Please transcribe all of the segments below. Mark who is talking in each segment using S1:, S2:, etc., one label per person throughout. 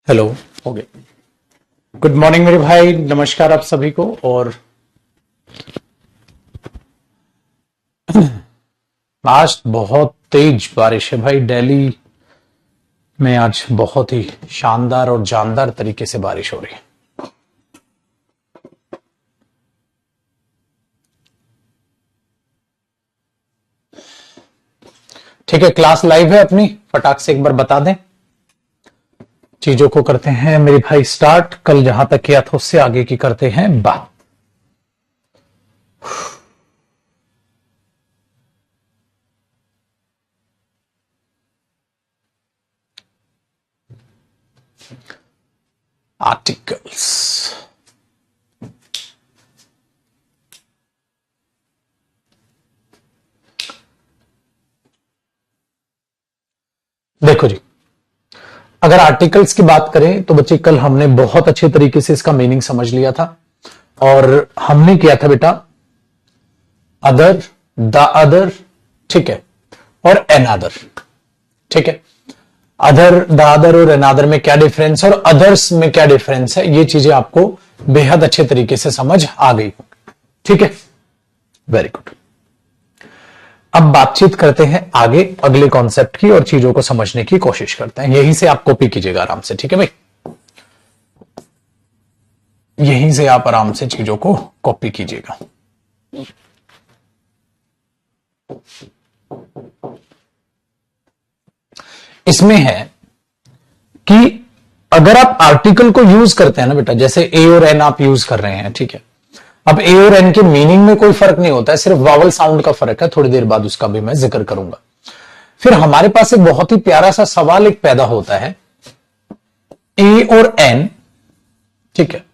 S1: Hello. हो गया। Good morning मेरे भाई, नमस्कार आप सभी को। और आज बहुत तेज बारिश है भाई दिल्ली में। आज बहुत ही शानदार और जानदार तरीके से बारिश हो रही है। ठीक है, क्लास लाइव है अपनी, फटाक से एक बार बता दें। चीजों को करते हैं मेरे भाई स्टार्ट। कल जहां तक किया था उससे आगे की करते हैं बात। आर्टिकल्स। देखो जी, अगर आर्टिकल्स की बात करें तो बच्चे कल हमने बहुत अच्छे तरीके से इसका मीनिंग समझ लिया था। और हमने किया था बेटा अदर, द अदर, ठीक है, और एन अदर। ठीक है, अदर, द अदर और एन अदर में क्या डिफरेंस है और अदर्स में क्या डिफरेंस है, ये चीजें आपको बेहद अच्छे तरीके से समझ आ गई। ठीक है, वेरी गुड। अब बातचीत करते हैं आगे अगले कॉन्सेप्ट की और चीजों को समझने की कोशिश करते हैं। यहीं से आप कॉपी कीजिएगा आराम से, ठीक है भाई, यहीं से आप आराम से चीजों को कॉपी कीजिएगा। इसमें है कि अगर आप आर्टिकल को यूज करते हैं ना बेटा, जैसे ए और एन आप यूज कर रहे हैं, ठीक है। अब ए और एन के मीनिंग में कोई फर्क नहीं होता है, सिर्फ वावल साउंड का फर्क है। थोड़ी देर बाद उसका भी मैं जिक्र करूंगा। फिर हमारे पास एक बहुत ही प्यारा सा सवाल एक पैदा होता है, ए और एन, ठीक है,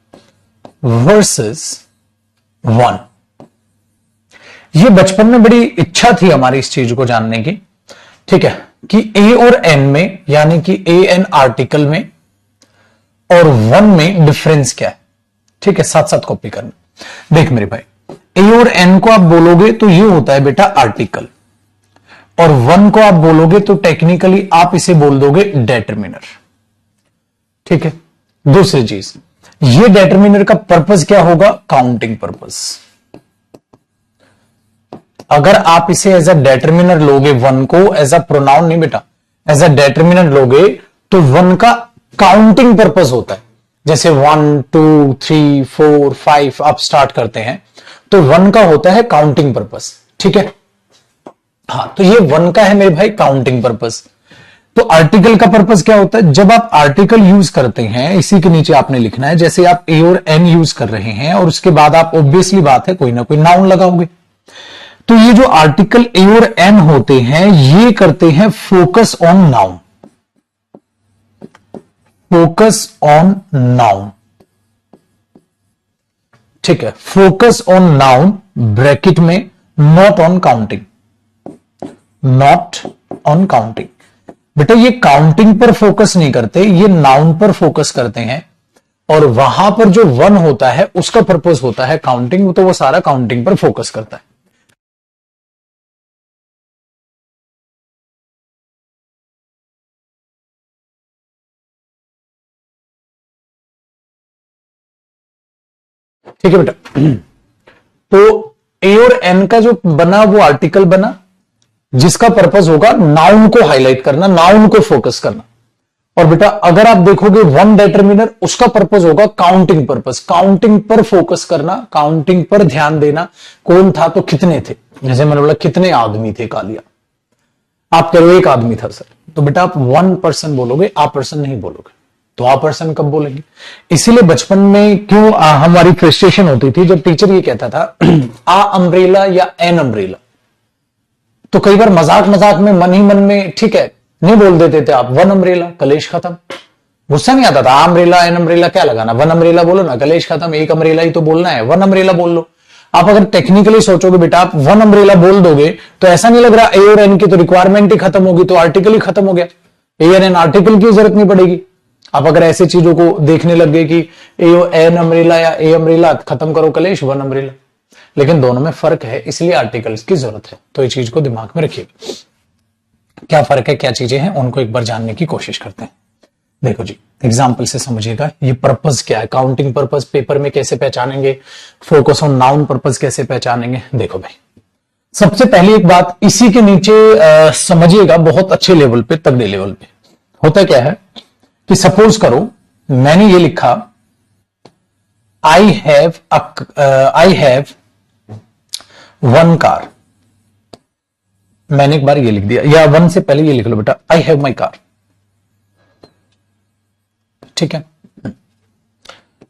S1: वर्सेस वन। ये बचपन में बड़ी इच्छा थी हमारी इस चीज को जानने की, ठीक है, कि ए और एन में, यानी कि ए एन आर्टिकल में और वन में डिफरेंस क्या है। ठीक है, साथ साथ कॉपी करना। देख मेरे भाई, ए और एन को आप बोलोगे तो ये होता है बेटा आर्टिकल, और वन को आप बोलोगे तो टेक्निकली आप इसे बोल दोगे डेटरमिनर। ठीक है, दूसरी चीज, ये डेटरमिनर का पर्पस क्या होगा? Counting purpose. अगर आप इसे एज अ डेटरमिनर लोगे, वन को एज अ प्रोनाउन नहीं बेटा, एज अ डेटरमिनर लोगे तो वन का काउंटिंग पर्पस होता है। जैसे 1 2 3 4 5 आप स्टार्ट करते हैं तो वन का होता है काउंटिंग पर्पस। ठीक है, हाँ, तो ये वन का है मेरे भाई काउंटिंग पर्पस। तो आर्टिकल का पर्पस क्या होता है? जब आप आर्टिकल यूज करते हैं, इसी के नीचे आपने लिखना है, जैसे आप ए और एन यूज कर रहे हैं और उसके बाद आप ऑब्वियसली बात है कोई ना कोई नाउन लगाओगे। तो ये जो आर्टिकल ए और एन होते हैं ये करते हैं focus on noun, focus on noun. ठीक है, फोकस ऑन नाउन ब्रैकेट में, not on counting, not on counting. बेटा ये काउंटिंग पर फोकस नहीं करते, ये नाउन पर फोकस करते हैं। और वहां पर जो वन होता है उसका पर्पस होता है काउंटिंग, तो वो सारा काउंटिंग पर फोकस करता है। ठीक है बेटा, तो ए और एन का जो बना वो आर्टिकल बना, जिसका पर्पस होगा नाउन को हाईलाइट करना, नाउन को फोकस करना। और बेटा अगर आप देखोगे वन डेटरमिनर, उसका पर्पस होगा काउंटिंग पर्पस, काउंटिंग पर फोकस करना, काउंटिंग पर ध्यान देना। कौन था तो कितने थे, जैसे मैंने बोला कितने आदमी थे कालिया, आप कह रहे हो एक आदमी था सर, तो बेटा आप वन पर्सन बोलोगे, आप पर्सन नहीं बोलोगे। तो आप पर्सन कब बोलेंगे? इसीलिए बचपन में क्यों हमारी फ्रस्ट्रेशन होती थी जब टीचर ये कहता था आ अम्ब्रेला या एन अम्ब्रेला, तो कई बार मजाक मजाक में मन ही मन में, ठीक है, नहीं बोल देते थे आप वन अम्ब्रेला, कलेश खत्म। गुस्सा नहीं आता था, अम्ब्रेला एन अम्ब्रेला क्या लगाना, वन अम्ब्रेला बोलो ना, कलेश खत्म, एक अम्ब्रेला ही तो बोलना है, वन अम्ब्रेला बोल लो। आप अगर टेक्निकली सोचोगे बेटा, आप वन अम्ब्रेला बोल दोगे तो ऐसा नहीं लग रहा ए और एन की तो रिक्वायरमेंट ही खत्म होगी, तो आर्टिकल ही खत्म हो गया, ए और एन आर्टिकल की जरूरत नहीं पड़ेगी। आप अगर ऐसे चीजों को देखने लग गए कि एन अम्ब्रेला या ए अम्ब्रेला, खत्म करो कलेश, वन अम्ब्रेला। लेकिन दोनों में फर्क है, इसलिए आर्टिकल्स की जरूरत है। तो ये चीज को दिमाग में रखिएगा, क्या फर्क है, क्या चीजें हैं, उनको एक बार जानने की कोशिश करते हैं। देखो जी, एग्जाम्पल से समझिएगा ये पर्पस क्या है, काउंटिंग पर्पस पेपर में कैसे पहचानेंगे, फोकस ऑन नाउन पर्पस कैसे पहचानेंगे। देखो भाई, सबसे पहली एक बात इसी के नीचे समझिएगा, बहुत अच्छे लेवल पे, तगड़े लेवल पे होता क्या है कि सपोज करो मैंने ये लिखा आई हैव वन कार, मैंने एक बार ये लिख दिया, या वन से पहले ये लिख लो बेटा, आई हैव माई कार, ठीक है।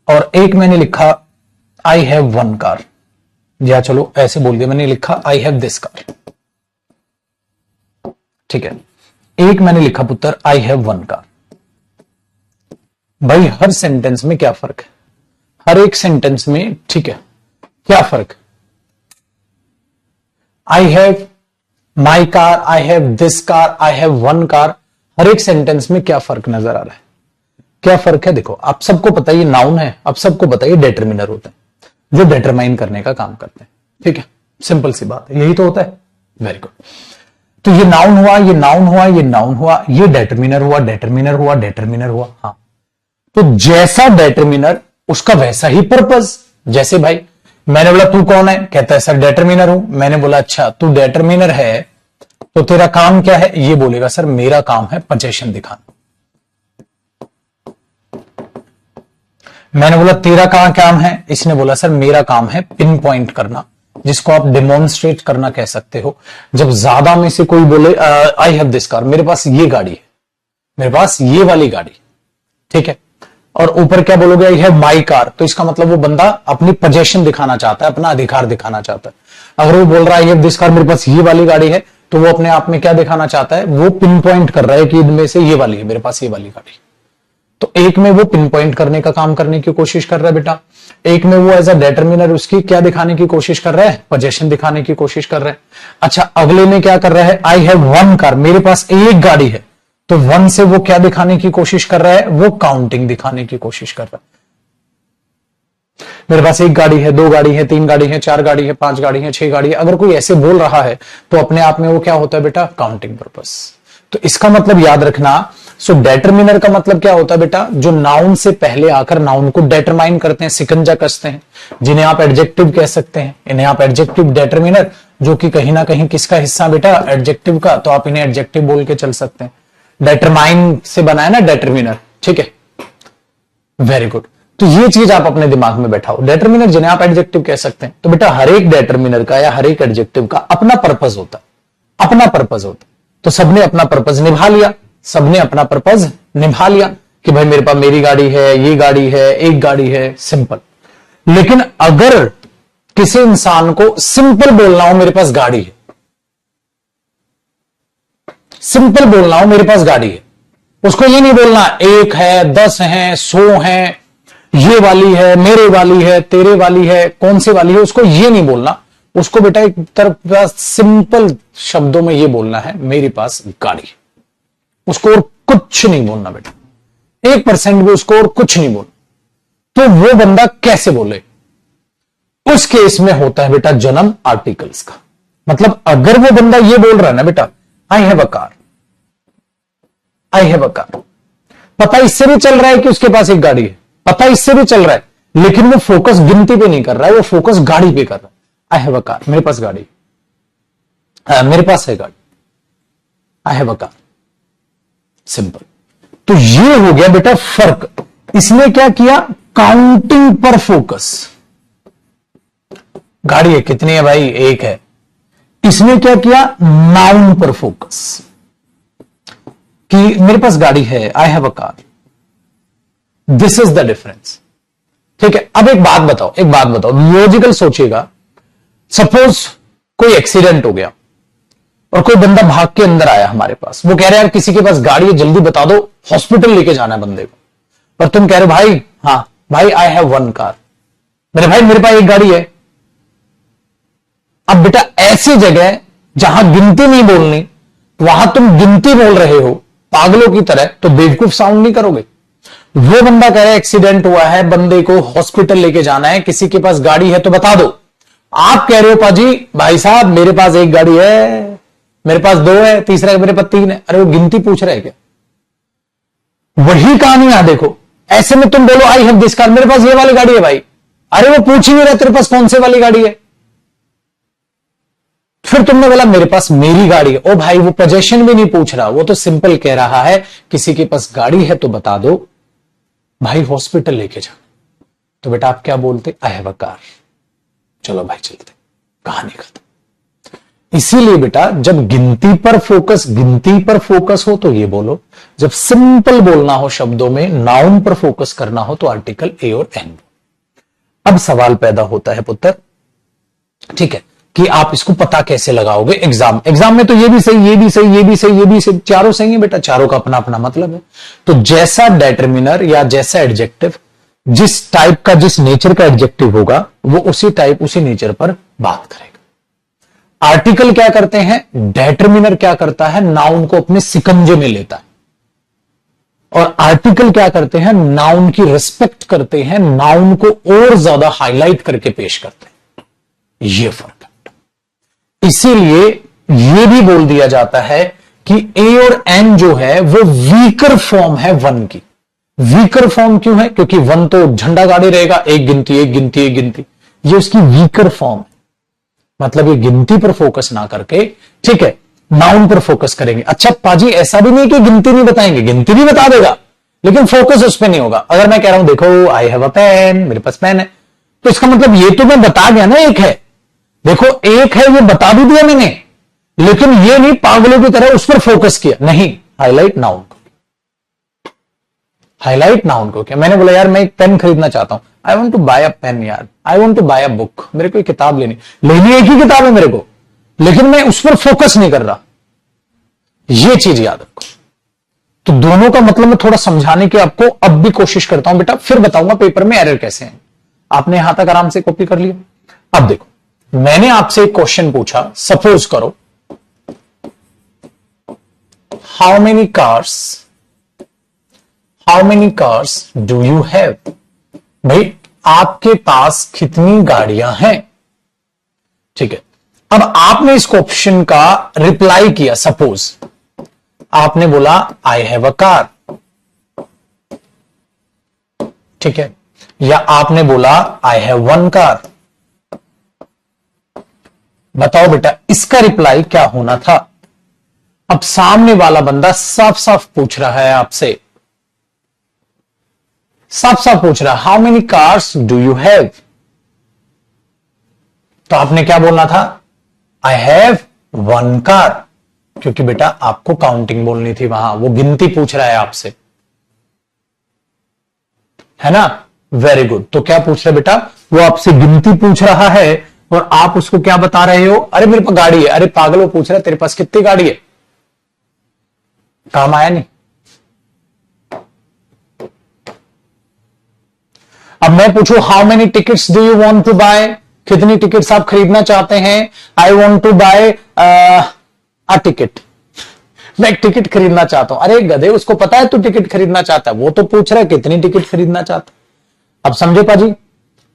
S1: और एक मैंने लिखा आई हैव वन कार, या चलो ऐसे बोल दिया, मैंने लिखा आई हैव दिस कार, ठीक है। एक मैंने लिखा पुत्र आई हैव वन कार। भाई हर सेंटेंस में क्या फर्क है, हर एक सेंटेंस में, ठीक है, क्या फर्क? I have my car, I have this car, I have one car, हर एक सेंटेंस में क्या फर्क नजर आ रहा है? क्या फर्क है? देखो, आप सबको पता है ये नाउन है, आप सबको पता है ये डिटरमिनर होता है जो डिटरमाइन करने का काम करते हैं, ठीक है, सिंपल सी बात है, यही तो होता है। Very good. तो ये नाउन हुआ, ये नाउन हुआ, ये नाउन हुआ, ये डिटरमिनर हुआ, डिटरमिनर हुआ, डिटरमिनर हुआ। हाँ, तो जैसा डिटरमिनर उसका वैसा ही पर्पस। जैसे भाई मैंने बोला तू कौन है, कहता है सर डिटरमिनर हूं। मैंने बोला अच्छा तू डिटरमिनर है तो तेरा काम क्या है, ये बोलेगा सर मेरा काम है पोजीशन दिखाना। मैंने बोला तेरा कहां काम है, इसने बोला सर मेरा काम है पिन पॉइंट करना, जिसको आप डेमोन्स्ट्रेट करना कह सकते हो। जब ज्यादा में से कोई बोले आई हैव दिस कार, मेरे पास ये गाड़ी है, मेरे पास ये वाली गाड़ी, ठीक है, और ऊपर क्या बोलोगे आई हैव माई कार, तो इसका मतलब वो बंदा अपनी पोजीशन दिखाना चाहता है, अपना अधिकार दिखाना चाहता है। अगर वो बोल रहा है आई हैव दिस कार, मेरे पास ये वाली गाड़ी है, तो वो अपने आप में क्या दिखाना चाहता है, वो पिन पॉइंट कर रहा है कि इनमें से ये वाली है, मेरे पास ये वाली गाड़ी। तो एक में वो पिन पॉइंट करने का काम करने की कोशिश कर रहा है बेटा, एक में वो एज अ डिटरमिनर उसकी क्या दिखाने की कोशिश कर रहा है, पोजीशन दिखाने की कोशिश कर रहा है। अच्छा, अगले में क्या कर रहा है, आई हैव वन कार, मेरे पास एक गाड़ी है, तो वन से वो क्या दिखाने की कोशिश कर रहा है, वो काउंटिंग दिखाने की कोशिश कर रहा है। मेरे पास एक गाड़ी है, दो गाड़ी है, तीन गाड़ी है, चार गाड़ी है, पांच गाड़ी है, छह गाड़ी है, अगर कोई ऐसे बोल रहा है तो अपने आप में वो क्या होता है बेटा, काउंटिंग पर्पस। तो इसका मतलब याद रखना, सो डिटरमिनर का मतलब क्या होता है बेटा, जो नाउन से पहले आकर नाउन को डिटरमाइन करते हैं, सिकंजा कसते हैं, जिन्हें आप एडजेक्टिव कह सकते हैं, इन्हें आप एडजेक्टिव डिटरमिनर, जो कि कहीं ना कहीं किसका हिस्सा बेटा, एडजेक्टिव का, तो आप इन्हें एडजेक्टिव बोल के चल सकते हैं। डिटरमाइन से बना है ना डिटरमिनर, ठीक है, वेरी गुड। तो ये चीज आप अपने दिमाग में बैठाओ, डिटरमिनर जिन्हें आप एडजेक्टिव कह सकते हैं। तो बेटा हर एक डिटरमिनर का या हर एक एडजेक्टिव का अपना पर्पस होता है, अपना पर्पस होता है। तो सबने अपना पर्पस निभा लिया, सबने अपना पर्पस निभा लिया कि भाई मेरे पास मेरी गाड़ी है, ये गाड़ी है, एक गाड़ी है, सिंपल। लेकिन अगर किसी इंसान को सिंपल बोलना हो मेरे पास गाड़ी है, सिंपल बोलना हो मेरे पास गाड़ी है, उसको ये नहीं बोलना एक है, 10 है, 100 है, ये वाली है, मेरे वाली है, तेरे वाली है, कौन सी वाली है, उसको ये नहीं बोलना। उसको बेटा एक तरफ सिंपल शब्दों में ये बोलना है मेरे पास गाड़ी है, उसको और कुछ नहीं बोलना बेटा, 1% भी उसको और कुछ नहीं बोलना। तो वो बंदा कैसे बोले, उस केस में होता है बेटा जन्म आर्टिकल्स का। मतलब अगर वो बंदा ये बोल रहा है ना बेटा आई have a car, I have a car, पता इससे भी चल रहा है कि उसके पास एक गाड़ी है, पता इससे भी चल रहा है, लेकिन वो फोकस गिनती पे नहीं कर रहा है, वो फोकस गाड़ी पे कर रहा है। आई हैव अ कार, मेरे पास गाड़ी, मेरे पास है गाड़ी, आई हैव अ कार, सिंपल। तो ये हो गया बेटा फर्क। इसने क्या किया, काउंटिंग पर फोकस, गाड़ी है कितनी है भाई, एक है। इसने क्या किया, नाउन पर फोकस कि मेरे पास गाड़ी है, आई have a car, this is the difference, ठीक है। अब एक बात बताओ, एक बात बताओ, लॉजिकल सोचिएगा, सपोज कोई एक्सीडेंट हो गया और कोई बंदा भाग के अंदर आया हमारे पास, वो कह रहा है यार किसी के पास गाड़ी है, जल्दी बता दो, हॉस्पिटल लेके जाना है बंदे को। और तुम कह रहे हो भाई, हाँ भाई आई हैव वन कार, मेरे भाई मेरे पास एक गाड़ी है। अब बेटा ऐसी जगह जहां गिनती नहीं बोलनी, वहां तुम गिनती बोल रहे हो पागलों की तरह, तो बेवकूफ साउंड नहीं करोगे। वो बंदा कह रहा है एक्सीडेंट हुआ है, बंदे को हॉस्पिटल लेके जाना है, किसी के पास गाड़ी है तो बता दो। आप कह रहे हो पाजी भाई साहब मेरे पास एक गाड़ी है, मेरे पास दो है, तीसरा मेरे पास तीन है। अरे वो गिनती पूछ रहा है क्या? वही कहानी यहां देखो, ऐसे में तुम बोलो आई हैव दिस कार, मेरे पास ये वाली गाड़ी है भाई, अरे वो पूछ ही नहीं रहा तेरे पास कौन से वाली गाड़ी है। फिर तुमने बोला मेरे पास मेरी गाड़ी है, ओ भाई वो पोजेशन भी नहीं पूछ रहा, वो तो सिंपल कह रहा है किसी के पास गाड़ी है तो बता दो भाई, हॉस्पिटल लेके जा। तो बेटा आप क्या बोलते, आई हैव अ कार, चलो भाई चलते, कहानी खत्म। इसीलिए बेटा जब गिनती पर फोकस हो तो ये बोलो, जब सिंपल बोलना हो शब्दों में, नाउन पर फोकस करना हो तो आर्टिकल ए और एन। अब सवाल पैदा होता है पुत्र, ठीक है, कि आप इसको पता कैसे लगाओगे एग्जाम में। तो ये भी सही, ये भी सही, ये भी सही, ये भी सही, चारों सही है बेटा, चारों का अपना अपना मतलब है। तो जैसा डेटर्मिनर या जैसा एडजेक्टिव, जिस टाइप का, जिस नेचर का एडजेक्टिव होगा, वो उसी टाइप उसी नेचर पर बात करेगा। आर्टिकल क्या करते हैं, डेटर्मिनर क्या करता है, नाउन को अपने सिकंजे में लेता है, और आर्टिकल क्या करते हैं, नाउन की रिस्पेक्ट करते हैं, नाउन को और ज्यादा हाईलाइट करके पेश करते हैं। यह फर्क है। इसीलिए यह भी बोल दिया जाता है कि ए और एन जो है वो वीकर फॉर्म है वन की। वीकर फॉर्म क्यों है, क्योंकि वन तो झंडा गाड़ी रहेगा, एक गिनती एक गिनती एक गिनती, ये उसकी वीकर फॉर्म है। मतलब ये गिनती पर फोकस ना करके, ठीक है, नाउन पर फोकस करेंगे। अच्छा पाजी ऐसा भी नहीं कि गिनती नहीं बताएंगे, गिनती भी बता देगा, लेकिन फोकस उस पर नहीं होगा। अगर मैं कह रहा हूं देखो आई हैव अ पेन, मेरे पास पेन है, तो इसका मतलब ये तो मैं बता गया ना एक है, देखो एक है ये बता भी दिया मैंने, लेकिन ये नहीं पागलों की तरह उस पर फोकस किया, नहीं, हाईलाइट नाउन को, हाईलाइट नाउन को। क्या मैंने बोला यार मैं एक पेन खरीदना चाहता हूं, I want to buy a pen यार, I want to buy a book, मेरे को एक किताब लेनी एक ही किताब है मेरे को, लेकिन मैं उस पर फोकस नहीं कर रहा। ये चीज याद रखो। तो दोनों का मतलब मैं थोड़ा समझाने की आपको अब भी कोशिश करता हूं बेटा, फिर बताऊंगा पेपर में एरर कैसे है। आपने यहां तक आराम से कॉपी कर लिया। अब देखो मैंने आपसे एक क्वेश्चन पूछा, सपोज करो how many cars do you have, भाई आपके पास कितनी गाड़ियां हैं, ठीक है। अब आपने इस क्वेश्चन का रिप्लाई किया, सपोज आपने बोला आई हैव अ कार, ठीक है, या आपने बोला आई हैव वन कार। बताओ बेटा इसका रिप्लाई क्या होना था। अब सामने वाला बंदा साफ साफ पूछ रहा है आपसे, साफ साफ पूछ रहा है how many cars do you have, तो आपने क्या बोलना था, आई हैव वन कार, क्योंकि बेटा आपको काउंटिंग बोलनी थी वहां, वो गिनती पूछ रहा है आपसे, है ना। Very good. तो क्या पूछ रहा है बेटा, वो आपसे गिनती पूछ रहा है और आप उसको क्या बता रहे हो, अरे मेरे पास गाड़ी है। अरे पागल, वो पूछ रहा है तेरे पास कितनी गाड़ी है, काम आया नहीं। अब मैं पूछूं how many tickets do you want to buy, कितनी टिकट्स आप खरीदना चाहते हैं, I want to buy a ticket, मैं एक टिकट खरीदना चाहता हूं। अरे गधे उसको पता है तू टिकट खरीदना चाहता है, वो तो पूछ रहा है कितनी टिकट खरीदना चाहता है। अब समझे पाजी,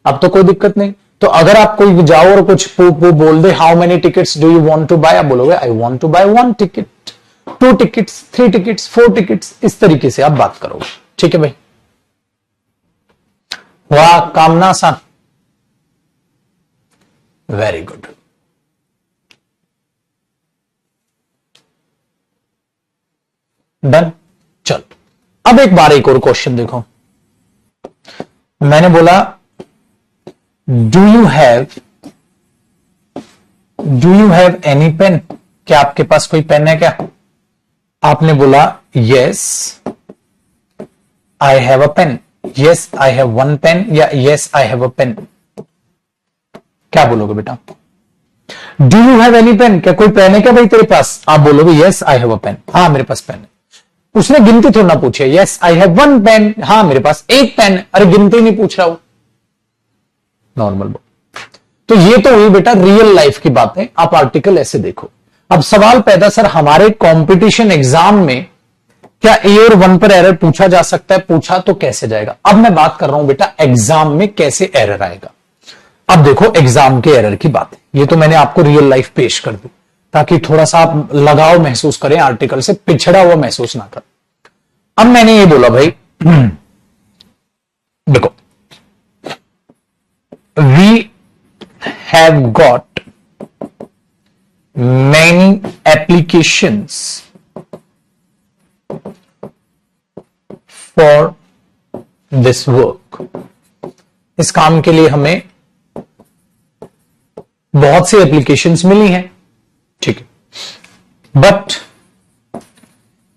S1: अब तो कोई दिक्कत नहीं। तो अगर आप कोई जाओ और कुछ बोल दे how many tickets do you want to buy, आप बोलोगे I want to buy one ticket, two tickets, three tickets, four tickets, इस तरीके से आप बात करोगे। ठीक है भाई, वाह काम ना आसान, वेरी गुड। डन। चल अब एक बार एक और क्वेश्चन देखो। मैंने बोला do you have any pen, क्या आपके पास कोई पेन है क्या। आपने बोला yes I have a pen, yes I have one pen, या yes I have a pen. क्या बोलोगे बेटा, do you have any pen, क्या कोई पेन है क्या भाई तेरे पास। आप बोलोगे yes I have a pen, हाँ मेरे पास पेन है। उसने गिनती थोड़ा ना पूछे, yes I have one pen, हाँ मेरे पास एक पेन। अरे गिनती नहीं पूछ रहा हूं, नॉर्मल बोल। तो ये तो हुई बेटा रियल लाइफ की बातें, आप आर्टिकल ऐसे देखो। अब सवाल पैदा, सर हमारे कंपटीशन एग्जाम में क्या ए और वन पर एरर पूछा जा सकता है, पूछा तो कैसे जाएगा। अब मैं बात कर रहा हूं बेटा एग्जाम में कैसे एरर आएगा। अब देखो एग्जाम के एरर की बात, ये तो मैंने आपको रियल लाइफ पेश कर दी ताकि थोड़ा सा आप लगाव महसूस करें, आर्टिकल से पिछड़ा हुआ महसूस ना करें। अब मैंने ये बोला भाई देखो, we have got many applications for this work. इस काम के लिए हमें बहुत सी एप्लीकेशंस मिली हैं, ठीक है, but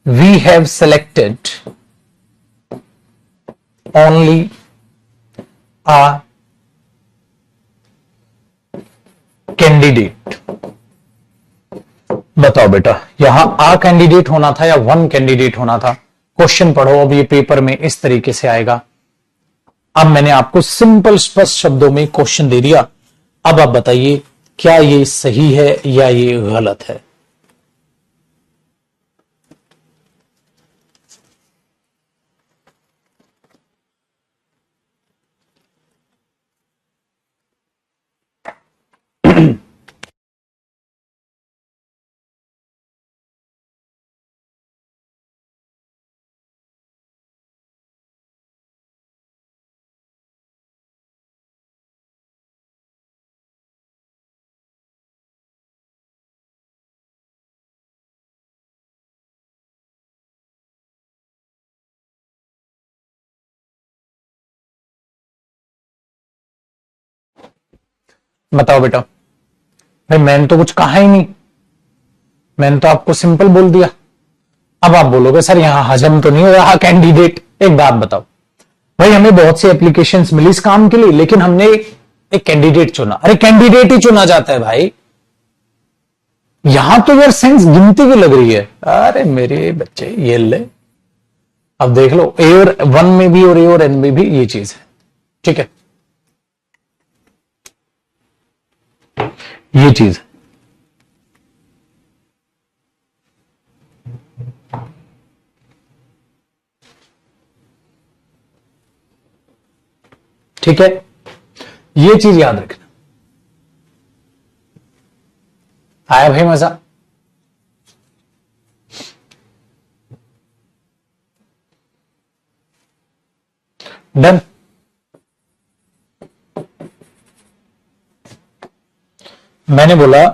S1: we have selected only a candidate. बताओ बेटा, यहां आ कैंडिडेट होना था या वन कैंडिडेट होना था? क्वेश्चन पढ़ो, अब ये पेपर में इस तरीके से आएगा। अब मैंने आपको सिंपल स्पष्ट शब्दों में क्वेश्चन दे दिया। अब आप बताइए क्या ये सही है या ये गलत है? बताओ बेटा। भाई मैंने तो कुछ कहा ही नहीं, मैंने तो आपको सिंपल बोल दिया। अब आप बोलोगे सर यहां हजम तो नहीं हो रहा कैंडिडेट। एक बात बताओ भाई, हमें बहुत सी एप्लीकेशंस मिली इस काम के लिए, लेकिन हमने एक कैंडिडेट चुना। अरे कैंडिडेट ही चुना जाता है भाई, यहां तो यार सेंस गिनती की लग रही है। अरे मेरे बच्चे ये ले, अब देख लो ए और वन में भी और ए और एन में भी ये चीज है, ठीक है, ये चीज है। ठीक है, ये चीज याद रखना। आया भाई मजा? डन। मैंने बोला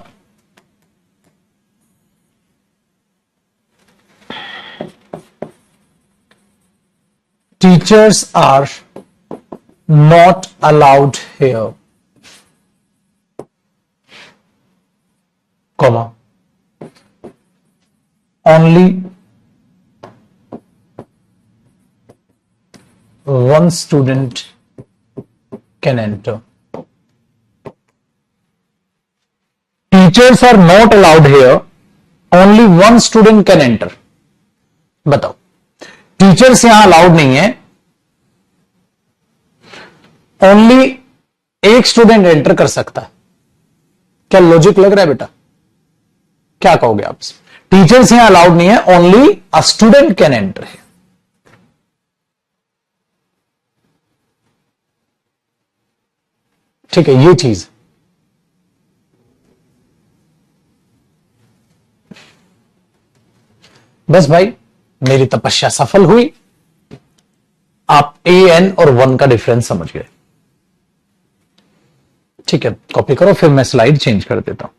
S1: teachers are not allowed here, comma, only one student can enter. Teachers are not allowed here, only one student can enter. बताओ, टीचर्स यहां अलाउड नहीं है, ओनली एक स्टूडेंट एंटर कर सकता है। क्या लॉजिक लग रहा है बेटा? क्या कहोगे आप? टीचर्स यहां अलाउड नहीं है, only a student can enter है। ठीक है, ये चीज बस भाई, मेरी तपस्या सफल हुई। आप ए एन और वन का डिफरेंस समझ गए। ठीक है, कॉपी करो, फिर मैं स्लाइड चेंज कर देता हूं।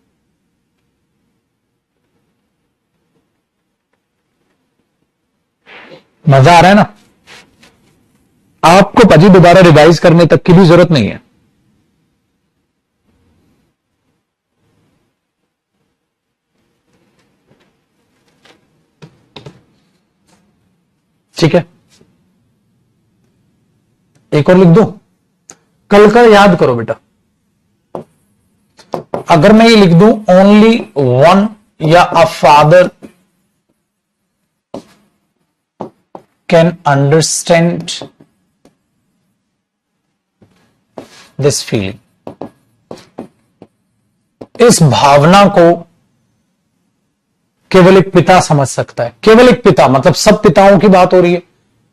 S1: मजा आ रहा है ना? आपको पाजी दोबारा रिवाइज करने तक की भी जरूरत नहीं है। ठीक है, एक और लिख दो, कल का याद करो बेटा। अगर मैं ये लिख दूं ओनली वन या a father can understand this feeling, इस भावना को केवल एक पिता समझ सकता है। केवल एक पिता मतलब सब पिताओं की बात हो रही है,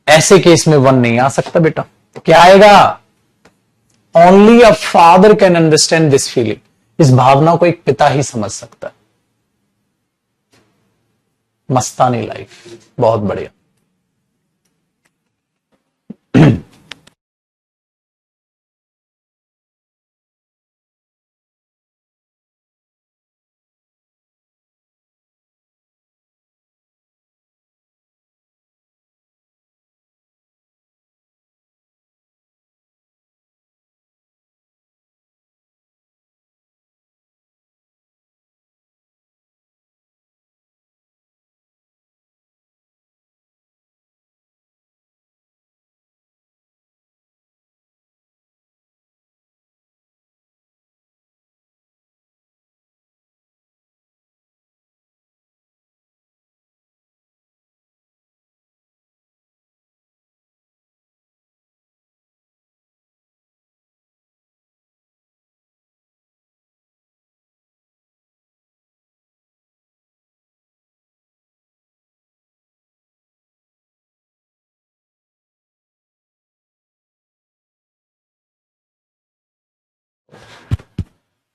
S1: ऐसे केस में वन नहीं आ सकता बेटा। क्या आएगा? Only a father can understand this feeling, इस भावना को एक पिता ही समझ सकता है। मस्तानी लाइफ, बहुत बढ़िया।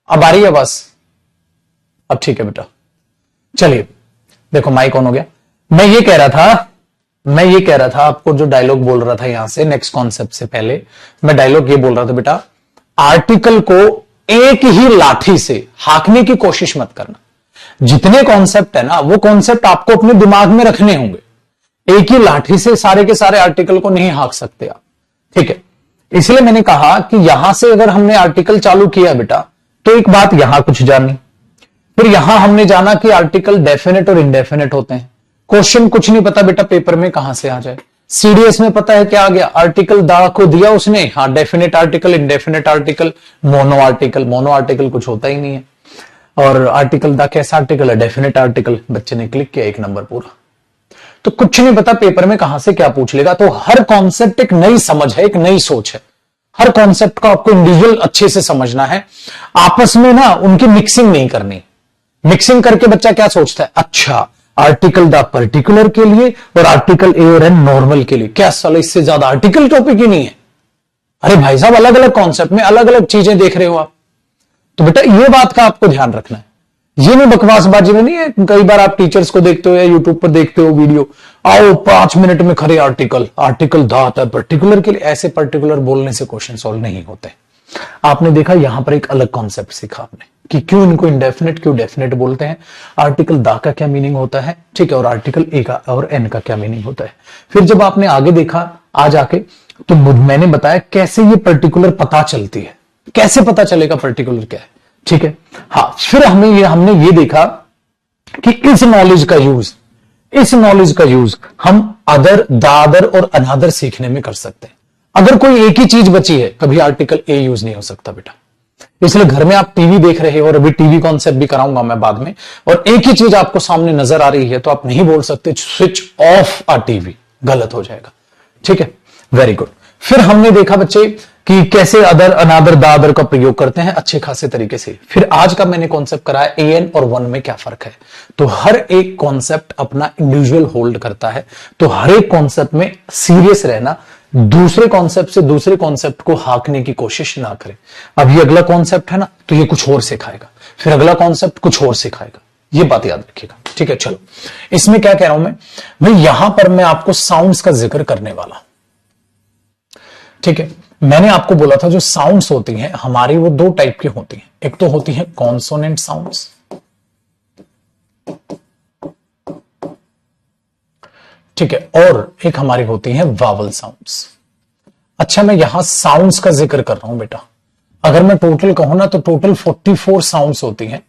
S1: अब आ रही है बस, अब ठीक है बेटा। चलिए देखो माइक ऑन हो गया। मैं ये कह रहा था आपको, जो डायलॉग बोल रहा था यहां से नेक्स्ट कॉन्सेप्ट से पहले, मैं डायलॉग ये बोल रहा था बेटा, आर्टिकल को एक ही लाठी से हाकने की कोशिश मत करना। जितने कॉन्सेप्ट है ना, वो कॉन्सेप्ट आपको अपने दिमाग में रखने होंगे। एक ही लाठी से सारे के सारे आर्टिकल को नहीं हाक सकते आप, ठीक है। इसलिए मैंने कहा कि यहां से अगर हमने आर्टिकल चालू किया बेटा, तो एक बात यहां कुछ जानी, फिर यहां हमने जाना कि आर्टिकल डेफिनेट और इनडेफिनेट होते हैं। क्वेश्चन कुछ नहीं पता बेटा पेपर में कहां से आ जाए। सीडीएस में पता है क्या आ गया, आर्टिकल दा को दिया उसने, हाँ definite article, indefinite article, mono article. Mono article कुछ होता ही नहीं है। और आर्टिकल दा कैसा आर्टिकल है, डेफिनेट आर्टिकल। बच्चे ने क्लिक किया, 1 नंबर पूरा। तो कुछ नहीं पता पेपर में कहां से क्या पूछ लेगा। तो हर कॉन्सेप्ट एक नई समझ है, एक नई सोच है। हर कॉन्सेप्ट को आपको इंडिविजुअल अच्छे से समझना है, आपस में ना उनकी मिक्सिंग नहीं करनी। मिक्सिंग करके बच्चा क्या सोचता है, अच्छा आर्टिकल द पर्टिकुलर के लिए और आर्टिकल ए और एन नॉर्मल के लिए, क्या साला इससे ज्यादा आर्टिकल टॉपिक ही नहीं है। अरे भाई साहब, अलग अलग कॉन्सेप्ट में अलग अलग चीजें देख रहे हो आप। तो बेटा ये बात का आपको ध्यान रखना है, ये नहीं बकवासबाजी में नहीं है। कई बार आप टीचर्स को देखते हो या यूट्यूब पर देखते हो वीडियो, आओ 5 मिनट में खरे आर्टिकल दा आता है पर्टिकुलर के लिए। ऐसे पर्टिकुलर बोलने से क्वेश्चन सॉल्व नहीं होते। आपने देखा यहां पर एक अलग कॉन्सेप्ट सीखा आपने कि क्यों इनको इंडेफिनेट क्यों डेफिनेट बोलते हैं, आर्टिकल दा का क्या मीनिंग होता है, ठीक है, और आर्टिकल ए का और एन का क्या मीनिंग होता है। फिर जब आपने आगे देखा आज आके, तो मैंने बताया कैसे ये पर्टिकुलर पता चलती है, कैसे पता चलेगा पर्टिकुलर क्या है, ठीक है। हाँ, फिर हमने ये देखा कि इस नॉलेज का यूज हम अदर, दादर और अनादर सीखने में कर सकते हैं। अगर कोई एक ही चीज बची है, कभी आर्टिकल ए यूज नहीं हो सकता बेटा। इसलिए घर में आप टीवी देख रहे हो, और अभी टीवी कॉन्सेप्ट भी कराऊंगा मैं बाद में, और एक ही चीज आपको सामने नजर आ रही है, तो आप नहीं बोल सकते स्विच ऑफ अ टीवी, गलत हो जाएगा, ठीक है। Very good. फिर हमने देखा बच्चे कि कैसे अदर, अनादर, दादर का प्रयोग करते हैं अच्छे खासे तरीके से। फिर आज का मैंने कॉन्सेप्ट कराया ए एन और वन में क्या फर्क है। तो हर एक कॉन्सेप्ट अपना इंडिविजुअल होल्ड करता है, तो हर एक कॉन्सेप्ट में सीरियस रहना, दूसरे कॉन्सेप्ट से दूसरे कॉन्सेप्ट को हाकने की कोशिश ना करें। अब ये अगला कॉन्सेप्ट है ना, तो ये कुछ और सिखाएगा, फिर अगला कॉन्सेप्ट कुछ और सिखाएगा, ये बात याद रखिएगा, ठीक है। चलो, इसमें क्या कह रहा हूं मैं भाई, यहां पर मैं आपको साउंड्स का जिक्र करने वाला हूं, ठीक है। मैंने आपको बोला था जो साउंड्स होती हैं हमारी, वो 2 टाइप की होती हैं। एक तो होती है कॉन्सोनेंट साउंड्स, ठीक है, और एक हमारी होती है वावल साउंड्स। अच्छा, मैं यहां साउंड्स का जिक्र कर रहा हूं बेटा। अगर मैं टोटल कहूं ना, तो टोटल 44 साउंड्स होती हैं,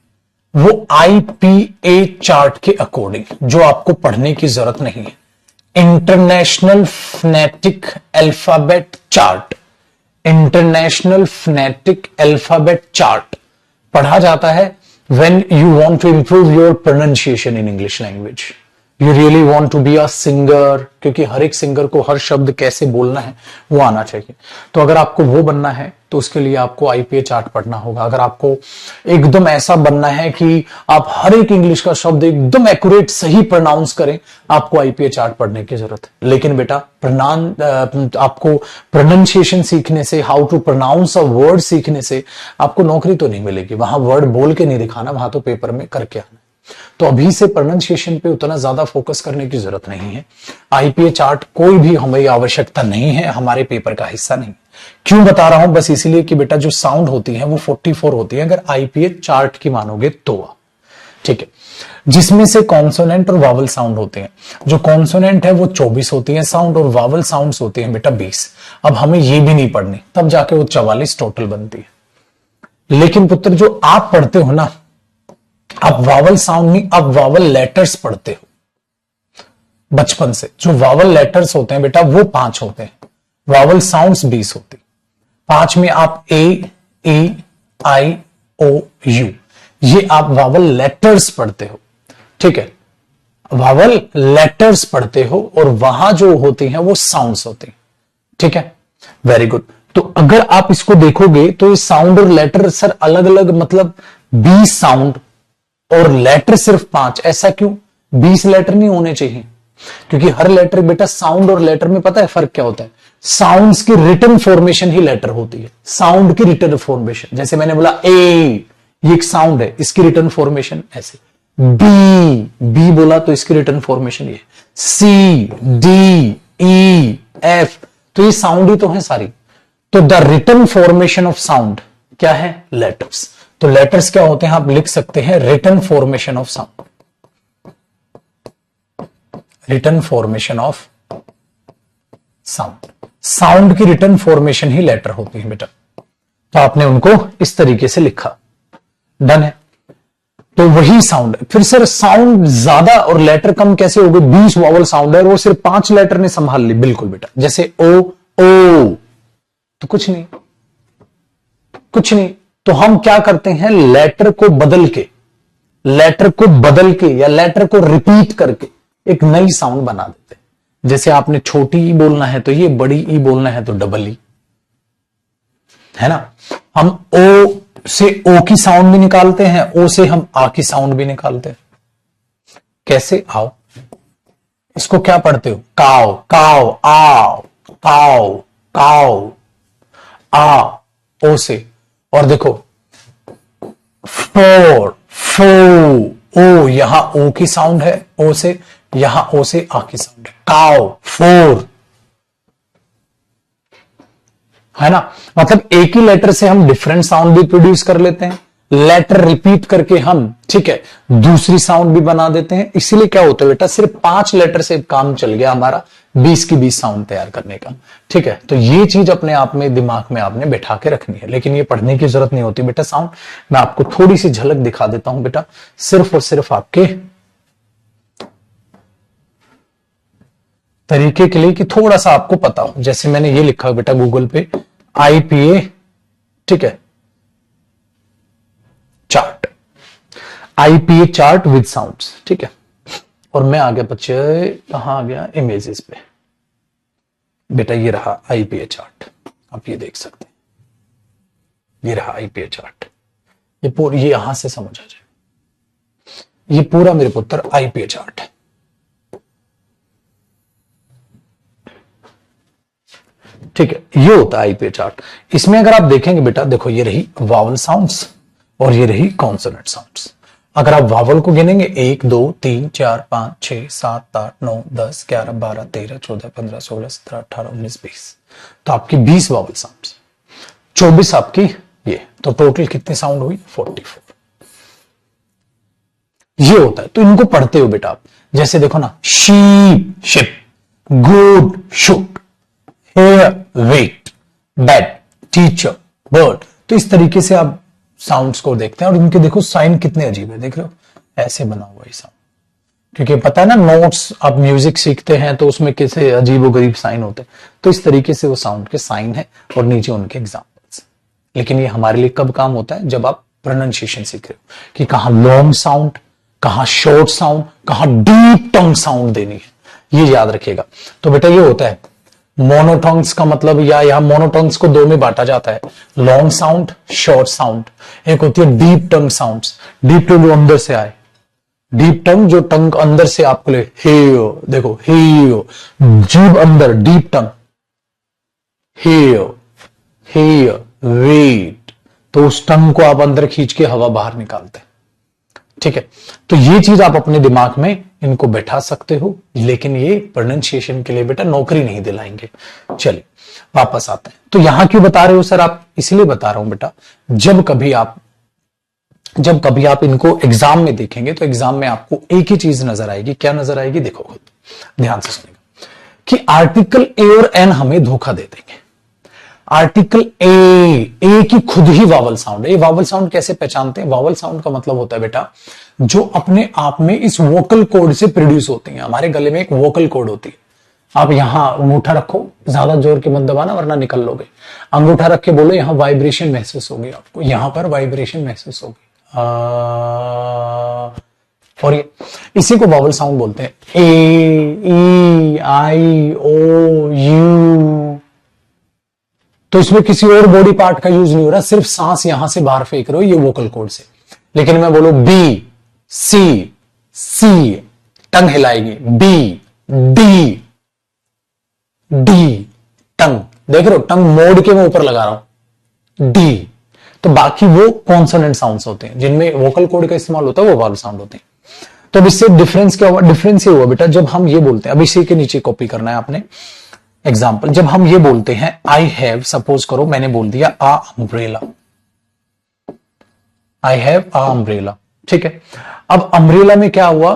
S1: वो आईपीए चार्ट के अकॉर्डिंग, जो आपको पढ़ने की जरूरत नहीं है। International phonetic alphabet chart, international phonetic alphabet chart पढ़ा जाता है when you want to improve your pronunciation in English language, you really want to be a singer, क्योंकि हर एक सिंगर को हर शब्द कैसे बोलना है वो आना चाहिए। तो अगर आपको वो बनना है, तो उसके लिए आपको आईपीए चार्ट पढ़ना होगा। अगर आपको एकदम ऐसा बनना है कि आप हर एक इंग्लिश का शब्द एकदम एक्यूरेट सही प्रोनाउंस करें, आपको आईपीए चार्ट पढ़ने की जरूरत है। लेकिन बेटा आपको प्रोनाउंसिएशन सीखने से, how to pronounce a word सीखने से आपको नौकरी तो नहीं मिलेगी। वहां वर्ड बोल के नहीं दिखाना, वहां तो पेपर में करके आना। तो अभी से प्रोनाउंसिएशन पे उतना ज्यादा फोकस करने की जरूरत नहीं है। आईपीए चार्ट कोई भी हमें आवश्यकता नहीं है, हमारे पेपर का हिस्सा नहीं। क्यों बता रहा हूं, बस इसीलिए कि बेटा जो साउंड होती है वो 44 होती है, अगर आईपीए चार्ट की मानोगे तो, ठीक है, जिसमें से कॉन्सोनेंट और वावल साउंड होते हैं। जो कॉन्सोनेंट है वो 24 होती है साउंड, और वावल साउंड्स होती हैं बेटा 20। अब हमें ये भी नहीं पढ़नी, तब जाके वो 44 टोटल बनती है। लेकिन पुत्र जो आप पढ़ते हो ना, आप वावल साउंड नहीं, आप वावल लेटर्स पढ़ते हो बचपन से। जो वावल लेटर्स होते हैं बेटा वो 5 होते हैं, वावल साउंड्स 20 होती। 5 में आप ए, आई, ओ, यू, ये आप वावल लेटर्स पढ़ते हो, ठीक है, वावल लेटर्स पढ़ते हो, और वहां जो होती हैं वो साउंड्स होती हैं, ठीक है। Very good. तो अगर आप इसको देखोगे तो ये साउंड और लेटर सर अलग अलग, मतलब 20 साउंड और लेटर सिर्फ 5, ऐसा क्यों? 20 लेटर नहीं होने चाहिए, क्योंकि हर लेटर बेटा, साउंड और लेटर में पता है फर्क क्या होता है? साउंड्स की रिटन फॉर्मेशन ही लेटर होती है, साउंड की रिटन फॉर्मेशन। जैसे मैंने बोला ए, ये एक साउंड है, इसकी रिटर्न फॉर्मेशन ऐसे, बी, बी बोला तो इसकी रिटर्न फॉर्मेशन ये, सी, डी, ई, एफ, तो ये साउंड ही तो है सारी। तो the return formation of sound क्या है? लेटर्स। तो लेटर्स क्या होते हैं? आप लिख सकते हैं return formation of sound, return formation of sound. Sound की रिटर्न फॉर्मेशन ही लेटर होती है बेटा। तो आपने उनको इस तरीके से लिखा, डन है। तो वही साउंड। फिर सर साउंड ज्यादा और लेटर कम कैसे हो गए? 20 वॉवल साउंड है और वो सिर्फ 5 लेटर ने संभाल ली। बिल्कुल बेटा, जैसे ओ, ओ, तो कुछ नहीं, कुछ नहीं। तो हम क्या करते हैं? लेटर को बदल के, लेटर को बदल के या लेटर को रिपीट करके एक नई साउंड बना देते हैं। जैसे आपने छोटी ई बोलना है तो ये, बड़ी ई बोलना है तो डबल ई, है ना। हम ओ से ओ की साउंड भी निकालते हैं, ओ से हम आ की साउंड भी निकालते हैं। कैसे? आओ, इसको क्या पढ़ते हो? काव, काव, आओ, काव, काव, आ, ओ से। और देखो फोर, फो, ओ, यहां ओ की साउंड है ओ से, यहां ओ से आ की साउंड है, काव, फोर, है ना। मतलब एक ही लेटर से हम डिफरेंट साउंड भी प्रोड्यूस कर लेते हैं, लेटर रिपीट करके हम, ठीक है, दूसरी साउंड भी बना देते हैं। इसीलिए क्या होता है बेटा, सिर्फ 5 लेटर से काम चल गया हमारा 20 की 20 साउंड तैयार करने का। ठीक है, तो ये चीज अपने आप में दिमाग में आपने बैठा के रखनी है, लेकिन ये पढ़ने की जरूरत नहीं होती बेटा। साउंड मैं आपको थोड़ी सी झलक दिखा देता हूं बेटा, सिर्फ और सिर्फ आपके तरीके के लिए कि थोड़ा सा आपको पता हो। जैसे मैंने ये लिखा है बेटा गूगल पे, आईपीए, ठीक है, chart, IPA chart with sounds, ठीक है। और मैं आ गया बच्चे, कहां आ गया? इमेजेस पे बेटा। ये रहा आईपीए चार्ट, आप ये देख सकते हैं, ये रहा आईपीए चार्ट। ये पूरी, ये यहां से समझ आ जाए, ये पूरा मेरे पुत्र आईपीए चार्ट है। ठीक है, ये होता है आईपीए चार्ट। इसमें अगर आप देखेंगे बेटा, देखो ये रही वावल साउंड्स और ये रही कॉन्सोनेंट साउंड्स। अगर आप वावल को गिनेंगे 1 2 3 4 5 6 7 8 9 10 11 12 13 14 15 16 17 18 19 20, तो आपकी 20 वावल साउंड्स, 24 आपकी ये, तो टोटल कितने साउंड हुई? 44। ये होता है, तो इनको पढ़ते हो बेटा आप। जैसे देखो ना, sheep, ship, good, shoot, hair, wait, bed, teacher, bird. तो इस तरीके से आप साउंड्स को देखते हैं और इनके देखो साइन कितने अजीब है, देख रहे हो, ऐसे बना हुआ है साउंड। क्योंकि पता है ना, नोट्स आप म्यूजिक सीखते हैं तो उसमें कैसे अजीब व गरीब साइन होते हैं, तो इस तरीके से वो साउंड के साइन है और नीचे उनके एग्जाम्पल्स। लेकिन ये हमारे लिए कब काम होता है? जब आप प्रोनाउंसिएशन सीख रहे हो कि कहां लॉन्ग साउंड, कहां शॉर्ट साउंड, कहां डीप टंग साउंड देनी है, ये याद रखिएगा। तो बेटा ये होता है मोनोटोन्स का मतलब, या यहां मोनोटोन्स को 2 में बांटा जाता है, लॉन्ग साउंड, शॉर्ट साउंड। एक होती है डीप टंग साउंड्स, डीप टंग जो अंदर से आए, डीप टंग जो टंग अंदर से आपको ले, हे, देखो हे, जीभ अंदर, डीप टंग, हे, वेट, तो उस टंग को आप अंदर खींच के हवा बाहर निकालते हैं। ठीक है, तो ये चीज आप अपने दिमाग में इनको बैठा सकते हो, लेकिन ये प्रोनाउंसिएशन के लिए बेटा नौकरी नहीं दिलाएंगे। चलिए वापस आते हैं। तो यहां क्यों बता रहे हो सर आप? इसलिए बता रहा हूं बेटा, जब कभी आप इनको एग्जाम में देखेंगे तो एग्जाम में आपको एक ही चीज नजर आएगी। क्या नजर आएगी? देखो खुद ध्यान से सुनिएगा कि आर्टिकल ए और एन हमें धोखा दे देंगे। आर्टिकल ए की खुद ही वावल साउंड है। ये वावल साउंड कैसे पहचानते हैं? वावल साउंड का मतलब होता है बेटा जो अपने आप में इस वोकल कॉर्ड से प्रोड्यूस होती हैं। हमारे गले में एक वोकल कॉर्ड होती है। आप यहां अंगूठा रखो, ज्यादा जोर के मत दबाना वरना निकल लोगे। अंगूठा रख के बोलो, यहां वाइब्रेशन महसूस होगी आपको, यहां पर वाइब्रेशन महसूस होगी। और ये इसी को वावल साउंड बोलते हैं। ए, ई, आई, ओ, यू। तो इसमें किसी और बॉडी पार्ट का यूज नहीं हो रहा, सिर्फ सांस यहां से बाहर फेंक रहे हो ये वोकल कॉर्ड से। लेकिन मैं बोलो बी, सी, टंग हिलाएगी, बी, डी, डी, टंग, देख रहे हो, टंग मोड़ के मैं ऊपर लगा रहा हूं, डी। तो बाकी वो कॉन्सोनेंट साउंड्स होते हैं जिनमें वोकल कॉर्ड का इस्तेमाल होता है, वो वावल साउंड होते हैं। तो अब इससे डिफरेंस क्या हुआ? डिफरेंस ये हुआ बेटा, जब हम ये बोलते हैं, अब इसी के नीचे कॉपी करना है आपने एग्जाम्पल, जब हम ये बोलते हैं आई हैव, सपोज करो मैंने बोल दिया a umbrella, I have a umbrella, ठीक है। अब अम्ब्रेला में क्या हुआ,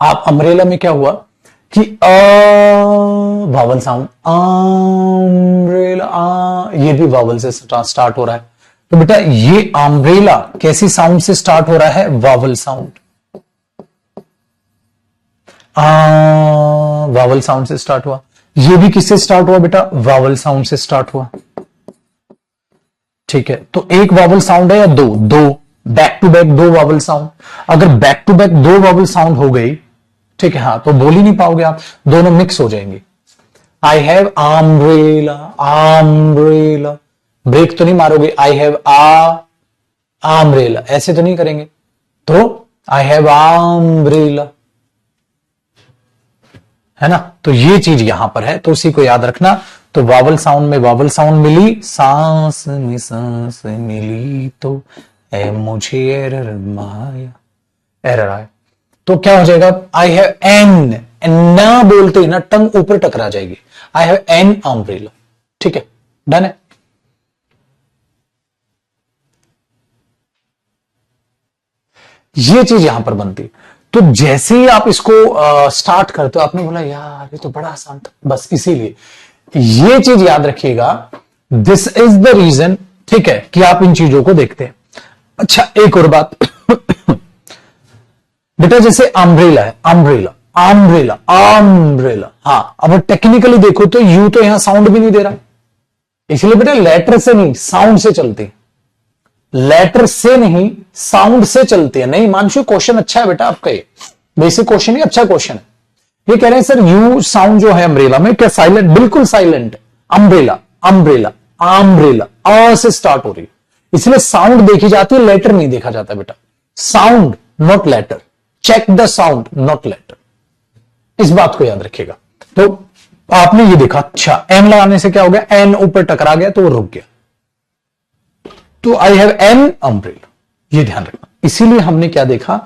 S1: आप अम्ब्रेला में क्या हुआ कि वावल साउंड, अम्ब्रेला, ये भी वावल से स्टार्ट हो रहा है। तो बेटा ये अम्ब्रेला कैसी साउंड से स्टार्ट हो रहा है? वावल साउंड, वावल साउंड से स्टार्ट हुआ। ये भी किससे स्टार्ट हुआ बेटा? वावल साउंड से स्टार्ट हुआ, ठीक है। तो एक वावल साउंड है या दो? दो, बैक टू बैक दो वावल साउंड। अगर बैक टू बैक दो वावल साउंड हो गई, ठीक है, हाँ, तो बोल ही नहीं पाओगे आप, दोनों मिक्स हो जाएंगे। I have umbrella, umbrella, break तो नहीं मारोगे, आई हैव अम्ब्रेला, ऐसे तो नहीं करेंगे। तो आई हैव अम्ब्रेला, है ना। तो ये चीज यहां पर है, तो उसी को याद रखना। तो वावल साउंड में वावल साउंड मिली, सांस में सांस मिली, तो ए मुझे एरर माया, एरर आया, तो क्या हो जाएगा? आई हैव एन, ना बोलते ही ना टंग ऊपर टकरा जाएगी, आई हैव एन अम्ब्रेला, ठीक है, डन है। ये चीज यहां पर बनती है। तो जैसे ही आप इसको स्टार्ट करते हो, आपने बोला यार ये तो बड़ा आसान था, बस इसीलिए ये चीज याद रखिएगा, दिस इज द रीजन, ठीक है, कि आप इन चीजों को देखते हैं। अच्छा एक और बात बेटा, जैसे अम्ब्रेला है, अम्ब्रेला, अम्ब्रेला, अम्ब्रेला, हाँ, अब टेक्निकली देखो तो यू तो यहां साउंड भी नहीं दे रहा, इसलिए बेटा लेटर से नहीं साउंड से चलते हैं, लेटर से नहीं साउंड से चलते हैं। नहीं मानशु, क्वेश्चन अच्छा है बेटा आपका, ये बेसिक क्वेश्चन ही अच्छा क्वेश्चन है। ये कह रहे हैं सर यू साउंड जो है अम्ब्रेला में क्या साइलेंट? बिल्कुल साइलेंट है। अम्ब्रेला, अम्ब्रेला, अम्ब्रेला, अ से स्टार्ट हो रही है, इसलिए साउंड देखी जाती है, लेटर नहीं देखा जाता बेटा। Sound not letter, check the sound not letter, इस बात को याद रखिएगा। तो आपने ये देखा, अच्छा एन लगाने से क्या हो गया? एन ऊपर टकरा गया तो वो रुक गया, तो आई हैव एन अम्ब्रेला, ये ध्यान रखना। इसीलिए हमने क्या देखा,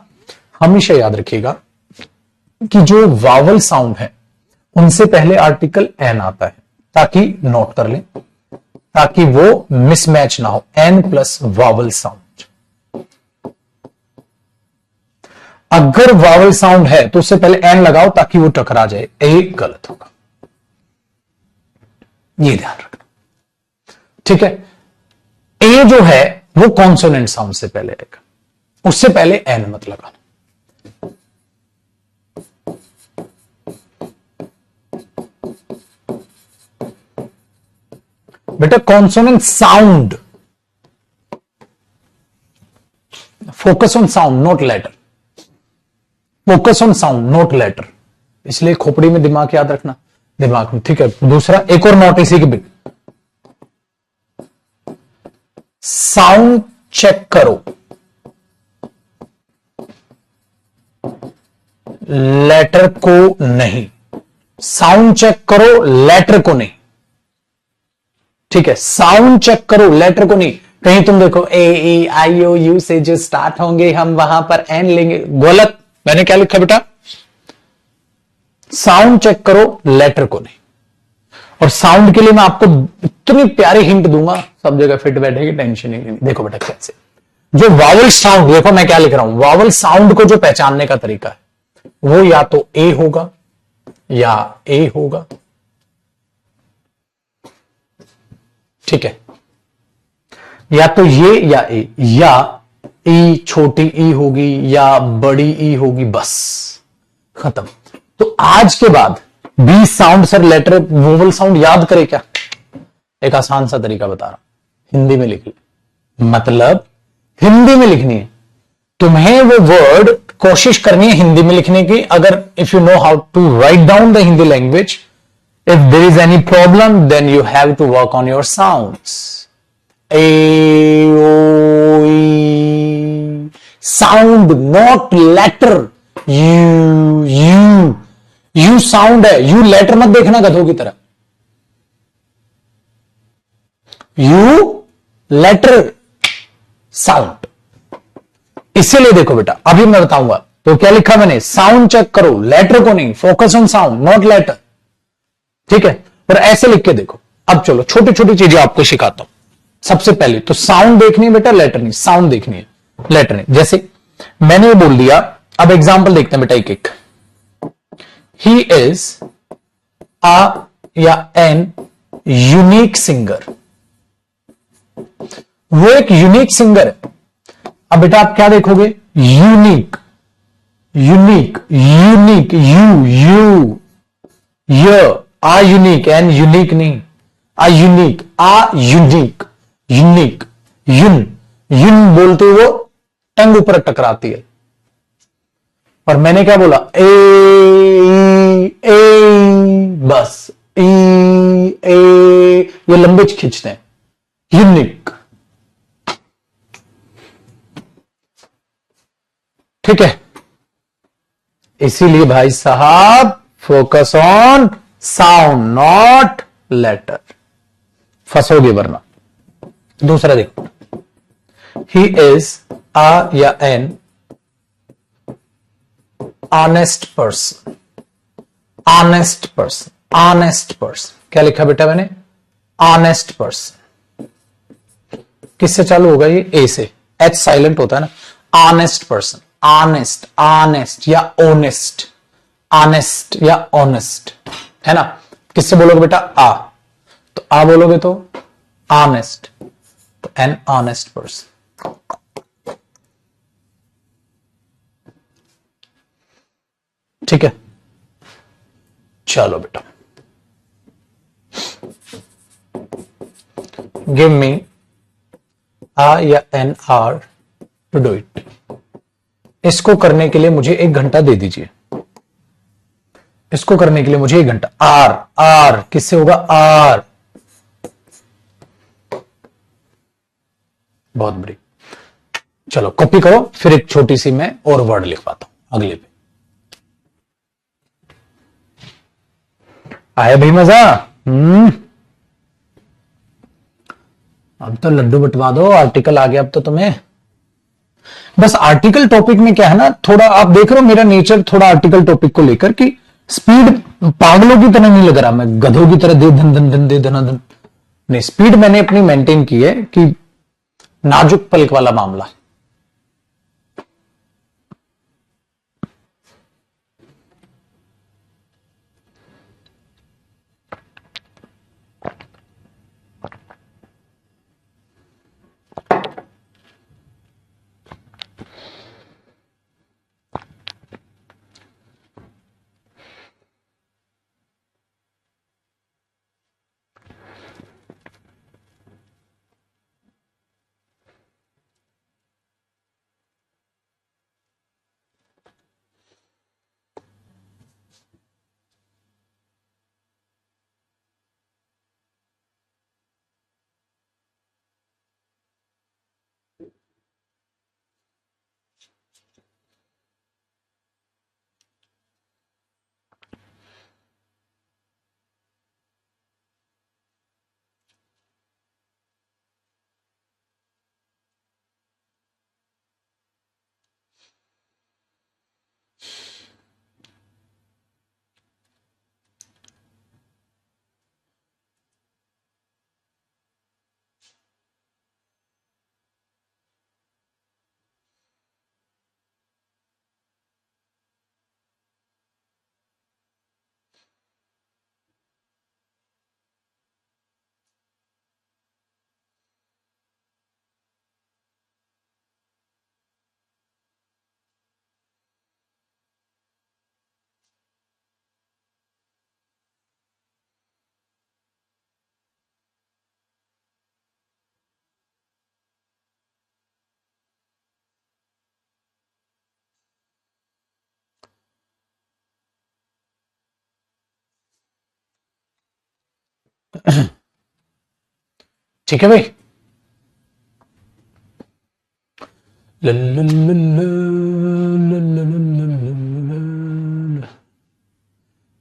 S1: हमेशा याद रखिएगा कि जो वावल साउंड है उनसे पहले आर्टिकल एन आता है, ताकि नोट कर लें, ताकि वो मिसमैच ना हो, एन प्लस वावल साउंड। अगर वावल साउंड है तो उससे पहले एन लगाओ ताकि वो टकरा जाए, ए गलत होगा, ये ध्यान रखना, ठीक है। ए जो है वो कॉन्सोनेंट साउंड से पहले आएगा, उससे पहले एन मत लगाना। बेटा consonant sound, focus on sound not letter, focus on sound not letter, इसलिए खोपड़ी में दिमाग याद रखना, दिमाग में, ठीक है। दूसरा एक और नोट इसी के भी, साउंड चेक करो, लेटर को नहीं, साउंड चेक करो लेटर को नहीं, ठीक है। साउंड चेक करो लेटर को नहीं। कहीं तुम देखो ए ई आई ओ यू से जो स्टार्ट होंगे हम वहां पर एन लेंगे, गलत। मैंने क्या लिखा बेटा? साउंड चेक करो लेटर को नहीं। और साउंड के लिए मैं आपको इतनी प्यारी हिंट दूंगा, सब जगह फिट बैठेगी, टेंशन ही नहीं। देखो बेटा कैसे, जो वावल साउंड, देखो मैं क्या लिख रहा हूं, वावल साउंड को जो पहचानने का तरीका है वो या तो ए होगा या ए होगा, ठीक है, या तो ये या ए, या ई छोटी ई होगी या बड़ी ई होगी, बस खत्म। तो आज के बाद 20 sound sir letter vowel sound याद करे क्या? एक आसान सा तरीका बता रहा हूं, हिंदी में लिख ले, मतलब हिंदी में लिखनी है तुम्हें, वो वर्ड कोशिश करनी है हिंदी में लिखने की। अगर if you know how to write down the Hindi language, if there is any problem then you have to work on your sounds. A O E, sound not letter, U U U sound है, U letter मत देखना गधों की तरह। U letter sound. इसीलिए देखो बेटा, अभी मैं बताऊंगा तो क्या लिखा मैंने, साउंड चेक करो, लेटर को नहीं, focus on sound not letter. ठीक है, पर ऐसे लिख के देखो। अब चलो छोटी छोटी चीजें आपको सिखाता हूं। सबसे पहले तो साउंड देखनी है बेटा, लेटर नहीं, साउंड देखनी है, लेटर नहीं। जैसे मैंने ये बोल दिया, अब एग्जाम्पल देखते हैं बेटा एक एक। ही इज आ या एन यूनिक सिंगर, वो एक यूनिक सिंगर है। अब बेटा आप क्या देखोगे, unique, unique, unique, U a unique, an unique नहीं, आ यूनिक, यूनिक, युन, युन बोलते वो टंग ऊपर टकराती है। और मैंने क्या बोला, ए बस, ये लंबे खींचते हैं, यूनिक। ठीक है, इसीलिए भाई साहब focus on sound not letter, फंसोगे वरना। दूसरा देखो, ही इज आ या an honest person, honest person, honest person. क्या लिखा बेटा मैंने, ऑनेस्ट पर्सन। किससे चालू होगा ये, ए से, एच साइलेंट होता है ना। ऑनेस्ट पर्सन, ऑनेस्ट, ऑनेस्ट या ऑनेस्ट, ऑनेस्ट या ऑनेस्ट है ना। किससे बोलोगे बेटा, आ, तो आ बोलोगे तो ऑनेस्ट, तो एन ऑनेस्ट पर्सन। ठीक है, चलो बेटा, गिव मी आ या an R to do it. इसको करने के लिए मुझे 1 घंटा दे दीजिए, इसको करने के लिए मुझे 1 घंटा। आर, आर किससे होगा, आर, बहुत बड़ी। चलो कॉपी करो, फिर एक छोटी सी मैं और वर्ड लिखवाता हूं अगले पे। आया भाई मजा? अब तो लड्डू बंटवा दो, आर्टिकल आ गया अब तो तुम्हें। बस आर्टिकल टॉपिक में क्या है ना, थोड़ा आप देख रहे हो मेरा नेचर थोड़ा आर्टिकल टॉपिक को लेकर कि स्पीड पागलों की तरह नहीं लग रहा, मैं गधों की तरह दे धन धन धन दे धनाधन नहीं। स्पीड मैंने अपनी मेंटेन की है कि नाजुक पलक वाला मामला। ठीक है भाई,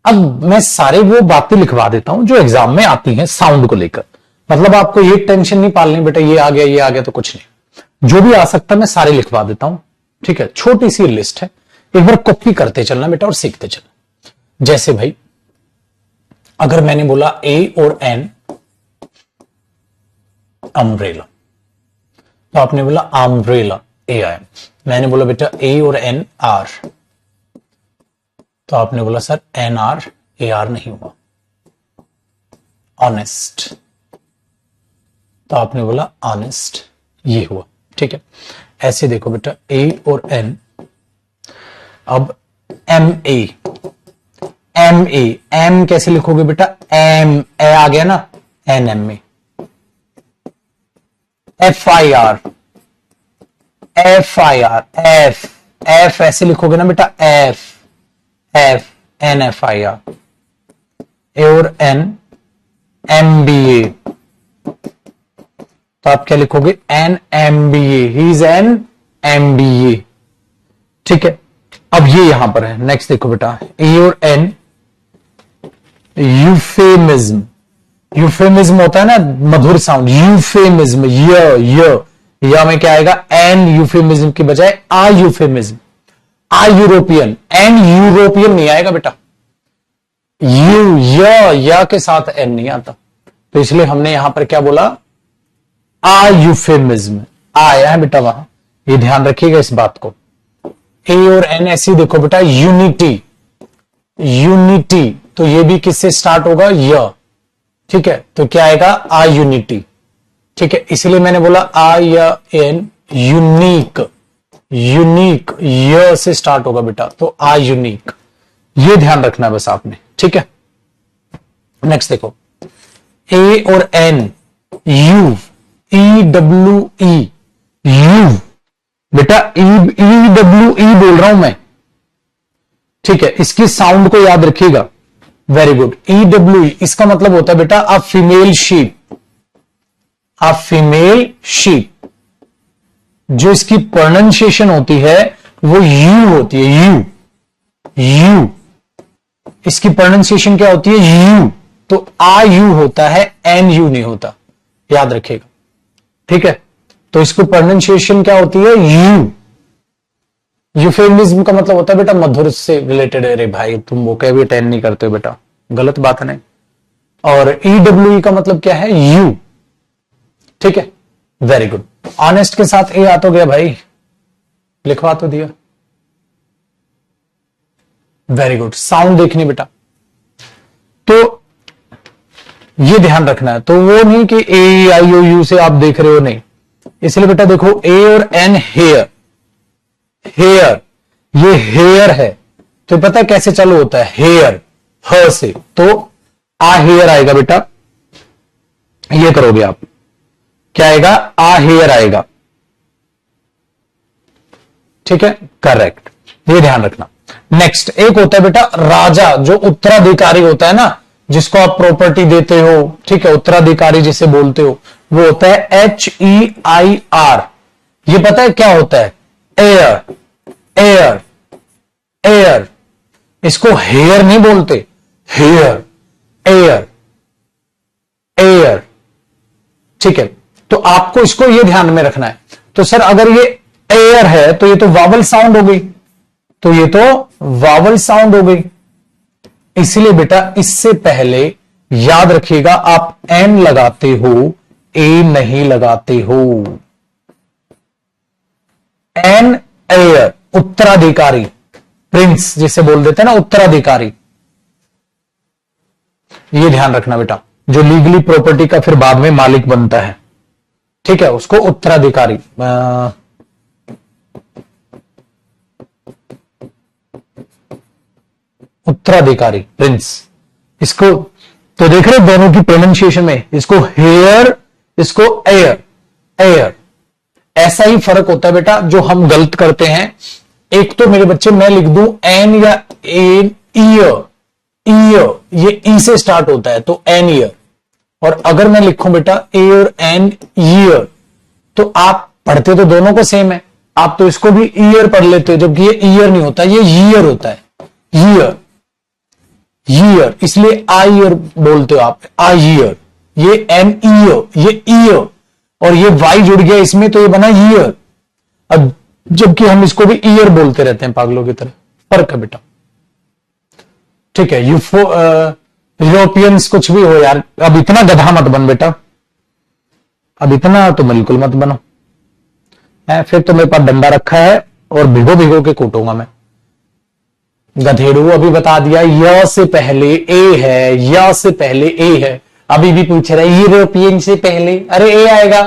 S1: अब मैं सारे वो बातें लिखवा देता हूं जो एग्जाम में आती हैं साउंड को लेकर। मतलब आपको ये टेंशन नहीं पालनी बेटा ये आ गया तो कुछ नहीं, जो भी आ सकता मैं सारे लिखवा देता हूं। ठीक है, छोटी सी लिस्ट है, एक बार कॉपी करते चलना बेटा और सीखते चलना। जैसे भाई अगर मैंने बोला ए और एन अम्ब्रेला, तो आपने बोला अम्ब्रेला ए आई एम। मैंने बोला बेटा ए और एन आर, तो आपने बोला sir an R a R नहीं हुआ। ऑनेस्ट, तो आपने बोला ऑनेस्ट ये हुआ। ठीक है, ऐसे देखो बेटा ए और एन, अब एम ए एम कैसे लिखोगे बेटा, एम ए आ गया ना, N M A. F I R F F ऐसे लिखोगे ना बेटा, F N F I R. A और एन एम बी ए, तो आप क्या लिखोगे, N M B A, he is N M B A. ठीक है, अब ये यहां पर है। नेक्स्ट देखो बेटा ए और एन यूफेमिज्म, यूफेमिज्म होता है ना मधुर साउंड, यूफेमिज्म य में क्या आएगा, एन यूफेमिज्म की बजाय आ यूफेमिज्म, आ यूरोपियन, एन यूरोपियन नहीं आएगा बेटा, या के साथ एन नहीं आता, तो इसलिए हमने यहां पर क्या बोला, आ यूफेमिज्म आया है बेटा वहां, ये ध्यान रखिएगा इस बात को। ए और एन ऐसी देखो बेटा, यूनिटी, तो ये भी किससे स्टार्ट होगा, य। ठीक है, तो क्या आएगा, आ यूनिटी। ठीक है, इसलिए मैंने बोला आ या एन यूनिक य से स्टार्ट होगा बेटा, तो आ यूनिक, ये ध्यान रखना है बस आपने। ठीक है, नेक्स्ट देखो ए और an U, E W E, U बेटा, ई डब्ल्यू ई बोल रहा हूं मैं। ठीक है, इसकी साउंड को याद रखिएगा, वेरी गुड। ई डब्ल्यू ई, इसका मतलब होता है बेटा a female sheep, a female sheep. जो इसकी प्रोनाउंसिएशन होती है वो यू होती है, यू। इसकी प्रोनाउंसिएशन क्या होती है, यू, तो आ यू होता है, एन यू नहीं होता, याद रखिएगा। ठीक है, तो इसको प्रोनाउंसिएशन क्या होती है, यू। यूफेमिज्म का मतलब होता है बेटा मधुर से रिलेटेड। अरे भाई तुम वो कह भी अटेंड नहीं करते हो बेटा, गलत बात है नहीं। और ईडब्ल्यू का मतलब क्या है, यू। ठीक है, वेरी गुड। ऑनेस्ट के साथ ए आ तो गया भाई, लिखवा तो दिया, वेरी गुड। साउंड देखनी बेटा, तो ये ध्यान रखना है, तो वो नहीं कि ए आई ओ यू से आप देख रहे हो, नहीं। इसलिए बेटा देखो ए और एन हेयर, ये हेयर है, तो पता है कैसे चालू होता है, हेयर ह से, तो आ हेयर आएगा बेटा, ये करोगे आप, क्या आएगा, आ हेयर आएगा। ठीक है, करेक्ट, ये ध्यान रखना। नेक्स्ट एक होता है बेटा राजा, जो उत्तराधिकारी होता है ना, जिसको आप प्रॉपर्टी देते हो। ठीक है, उत्तराधिकारी जिसे बोलते हो, वो होता है HEIR। ये पता है क्या होता है, एयर। इसको हेयर नहीं बोलते, एयर। ठीक है, तो आपको इसको ये ध्यान में रखना है। तो सर अगर ये एयर है तो ये तो वावल साउंड हो गई, इसलिए बेटा इससे पहले याद रखिएगा, आप एन लगाते हो, ए नहीं लगाते हो। एन एयर, उत्तराधिकारी, प्रिंस जिसे बोल देते हैं ना, उत्तराधिकारी, ये ध्यान रखना बेटा, जो लीगली प्रॉपर्टी का फिर बाद में मालिक बनता है। ठीक है, उसको उत्तराधिकारी, उत्तराधिकारी, प्रिंस। इसको तो देख रहे दोनों की प्रोनाउंसिएशन में, इसको हेयर, इसको एयर। ऐसा ही फर्क होता है बेटा, जो हम गलत करते हैं। एक तो मेरे बच्चे मैं लिख दूं एन या एन, ईयर, ये ई से स्टार्ट होता है, तो एन ईयर। और अगर मैं लिखूं बेटा ए और एन ईयर, तो आप पढ़ते तो दोनों को सेम है, आप तो इसको भी ईयर पढ़ लेते हो, जबकि ये ईयर नहीं होता, ये ईयर होता है, ईयर। इसलिए आ ईयर बोलते हो आप, आ ईयर, ये एन ईयर, ये ईयर, और ये वाई जुड़ गया इसमें तो ये बना ईयर। अब जबकि हम इसको भी ईयर बोलते रहते हैं पागलों की तरह। फर्क है बेटा, ठीक है। यूरोपियंस कुछ भी हो यार, अब इतना गधा मत बन बेटा, अब इतना तो बिल्कुल मत बनो। फिर तो मेरे पास डंडा रखा है और भिगो भिगो के कूटूंगा मैं। गधेड़ू अभी बता दिया य से पहले ए है, य से पहले ए है। अभी भी पूछ रहा है यूरोपियन से पहले, अरे ए आएगा।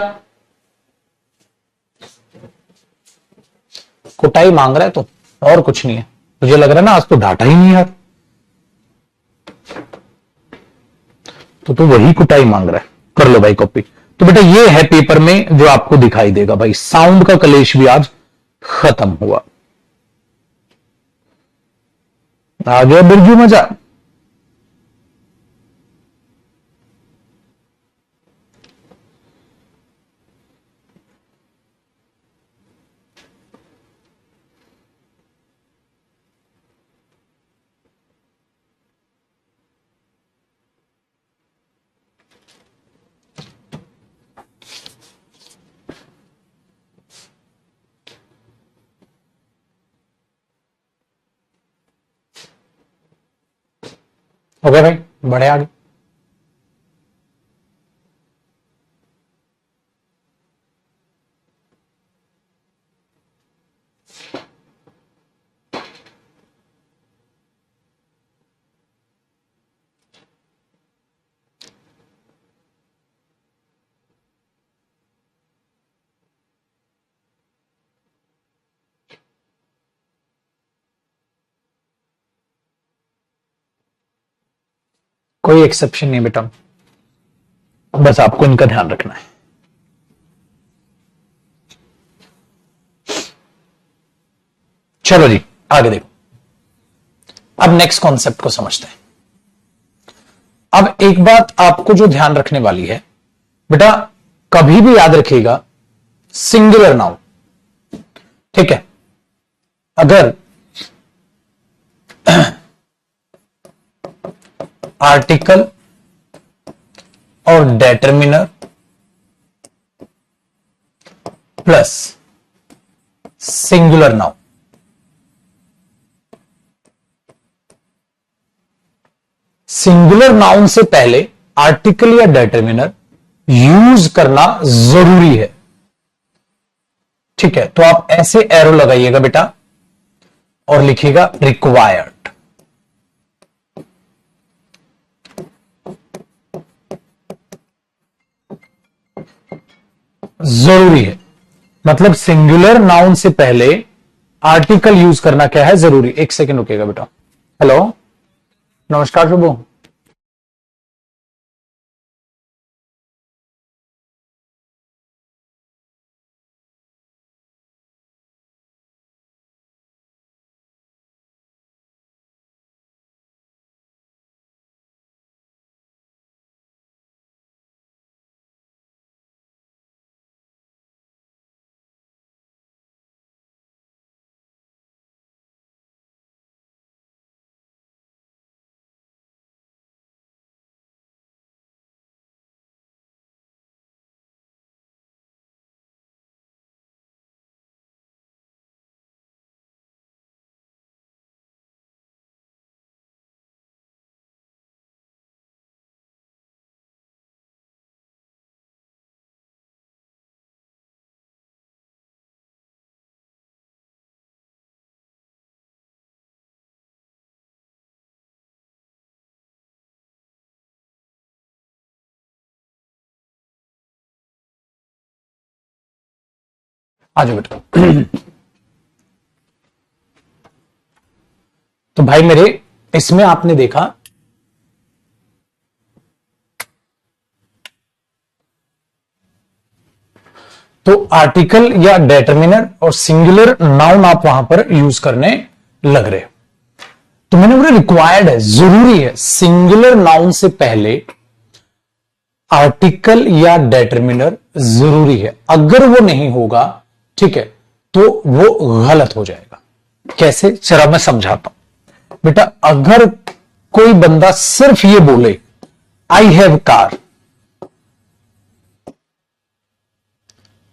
S1: कुटाई मांग रहा है तो, और कुछ नहीं है। मुझे लग रहा है ना आज तो डाटा ही नहीं यार, तो तू वही कुटाई मांग रहा है। कर लो भाई कॉपी। तो बेटा ये है पेपर में जो आपको दिखाई देगा भाई। साउंड का कलेश भी आज खत्म हुआ। आ गया बिरजू मजा। ओके भाई, बढ़े आगे। कोई एक्सेप्शन नहीं बेटा, बस आपको इनका ध्यान रखना है। चलो जी आगे देखो। अब नेक्स्ट कॉन्सेप्ट को समझते हैं। अब एक बात आपको जो ध्यान रखने वाली है बेटा, कभी भी याद रखिएगा सिंगुलर नाउन, ठीक है। अगर आर्टिकल और determiner plus singular noun, singular noun से पहले आर्टिकल या डेटर्मिनर यूज करना जरूरी है, ठीक है। तो आप ऐसे एरो लगाइएगा बेटा और लिखिएगा रिक्वायर्ड। जरूरी है, मतलब सिंगुलर नाउन से पहले आर्टिकल यूज करना क्या है, जरूरी। एक सेकंड रुकेगा बेटा। हेलो, नमस्कार शुभो। आ जाओ बेटा। तो भाई मेरे, इसमें आपने देखा तो आर्टिकल या डेटर्मिनर और सिंगुलर नाउन आप वहां पर यूज करने लग रहे हो। तो मैंने बोला रिक्वायर्ड है, जरूरी है, सिंगुलर नाउन से पहले आर्टिकल या डेटर्मिनर जरूरी है। अगर वो नहीं होगा, ठीक है, तो वो गलत हो जाएगा। कैसे, जरा मैं समझाता हूं बेटा। अगर कोई बंदा सिर्फ ये बोले आई हैव कार,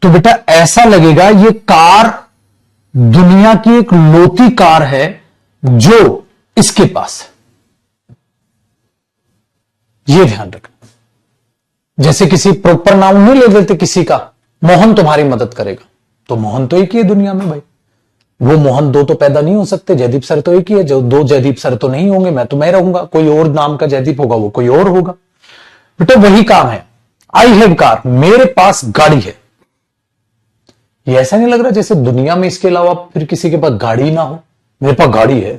S1: तो बेटा ऐसा लगेगा ये कार दुनिया की एक लौती कार है जो इसके पास है। ये ध्यान रखना। जैसे किसी प्रॉपर नाउन नहीं ले लेते किसी का, मोहन तुम्हारी मदद करेगा, तो मोहन तो एक ही है दुनिया में भाई। वो मोहन दो तो पैदा नहीं हो सकते, जयदीप सर तो एक ही है, जो दो जयदीप सर तो नहीं होंगे, मैं तो मैं रहूंगा, कोई और नाम का जयदीप होगा वो कोई और होगा। बेटा वही काम है। आई हैव कार, मेरे पास गाड़ी है। ये ऐसा नहीं लग रहा जैसे दुनिया में इसके अलावा फिर किसी के पास गाड़ी ना हो, मेरे पास गाड़ी है,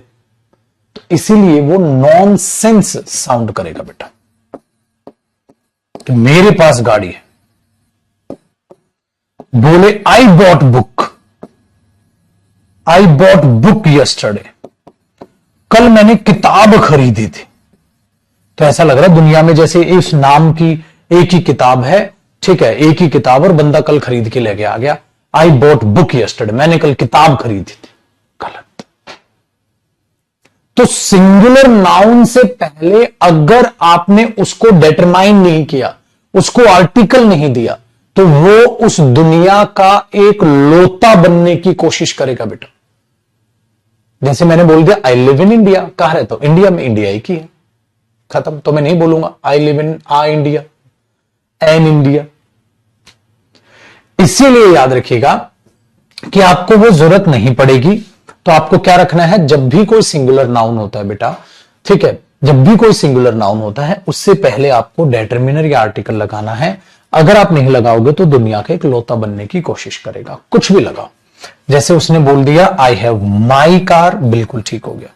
S1: तो इसीलिए वो नॉनसेंस साउंड करेगा बेटा कि मेरे पास गाड़ी है। बोले I bought book, I bought book yesterday, कल मैंने किताब खरीदी थी। तो ऐसा लग रहा है दुनिया में जैसे इस नाम की एक ही किताब है, ठीक है, एक ही किताब और बंदा कल खरीद के लेके आ गया। आई बॉट बुक यस्टरडे, मैंने कल किताब खरीदी थी। गलत। तो सिंगुलर नाउन से पहले अगर आपने उसको डिटरमाइन नहीं किया, उसको आर्टिकल नहीं दिया, तो वो उस दुनिया का एक लोता बनने की कोशिश करेगा बेटा। जैसे मैंने बोल दिया आई लिव इन इंडिया, कहां रहता हूं? इंडिया में, इंडिया ही की है, खत्म। तो मैं नहीं बोलूंगा I live in India, an India. इसीलिए याद रखिएगा कि आपको वो जरूरत नहीं पड़ेगी। तो आपको क्या रखना है, जब भी कोई सिंगुलर नाउन होता है बेटा, ठीक है, जब भी कोई सिंगुलर नाउन होता है उससे पहले आपको डिटरमिनर या आर्टिकल लगाना है। अगर आप नहीं लगाओगे तो दुनिया का एक लोता बनने की कोशिश करेगा। कुछ भी लगाओ, जैसे उसने बोल दिया आई हैव माई कार, बिल्कुल ठीक हो गया।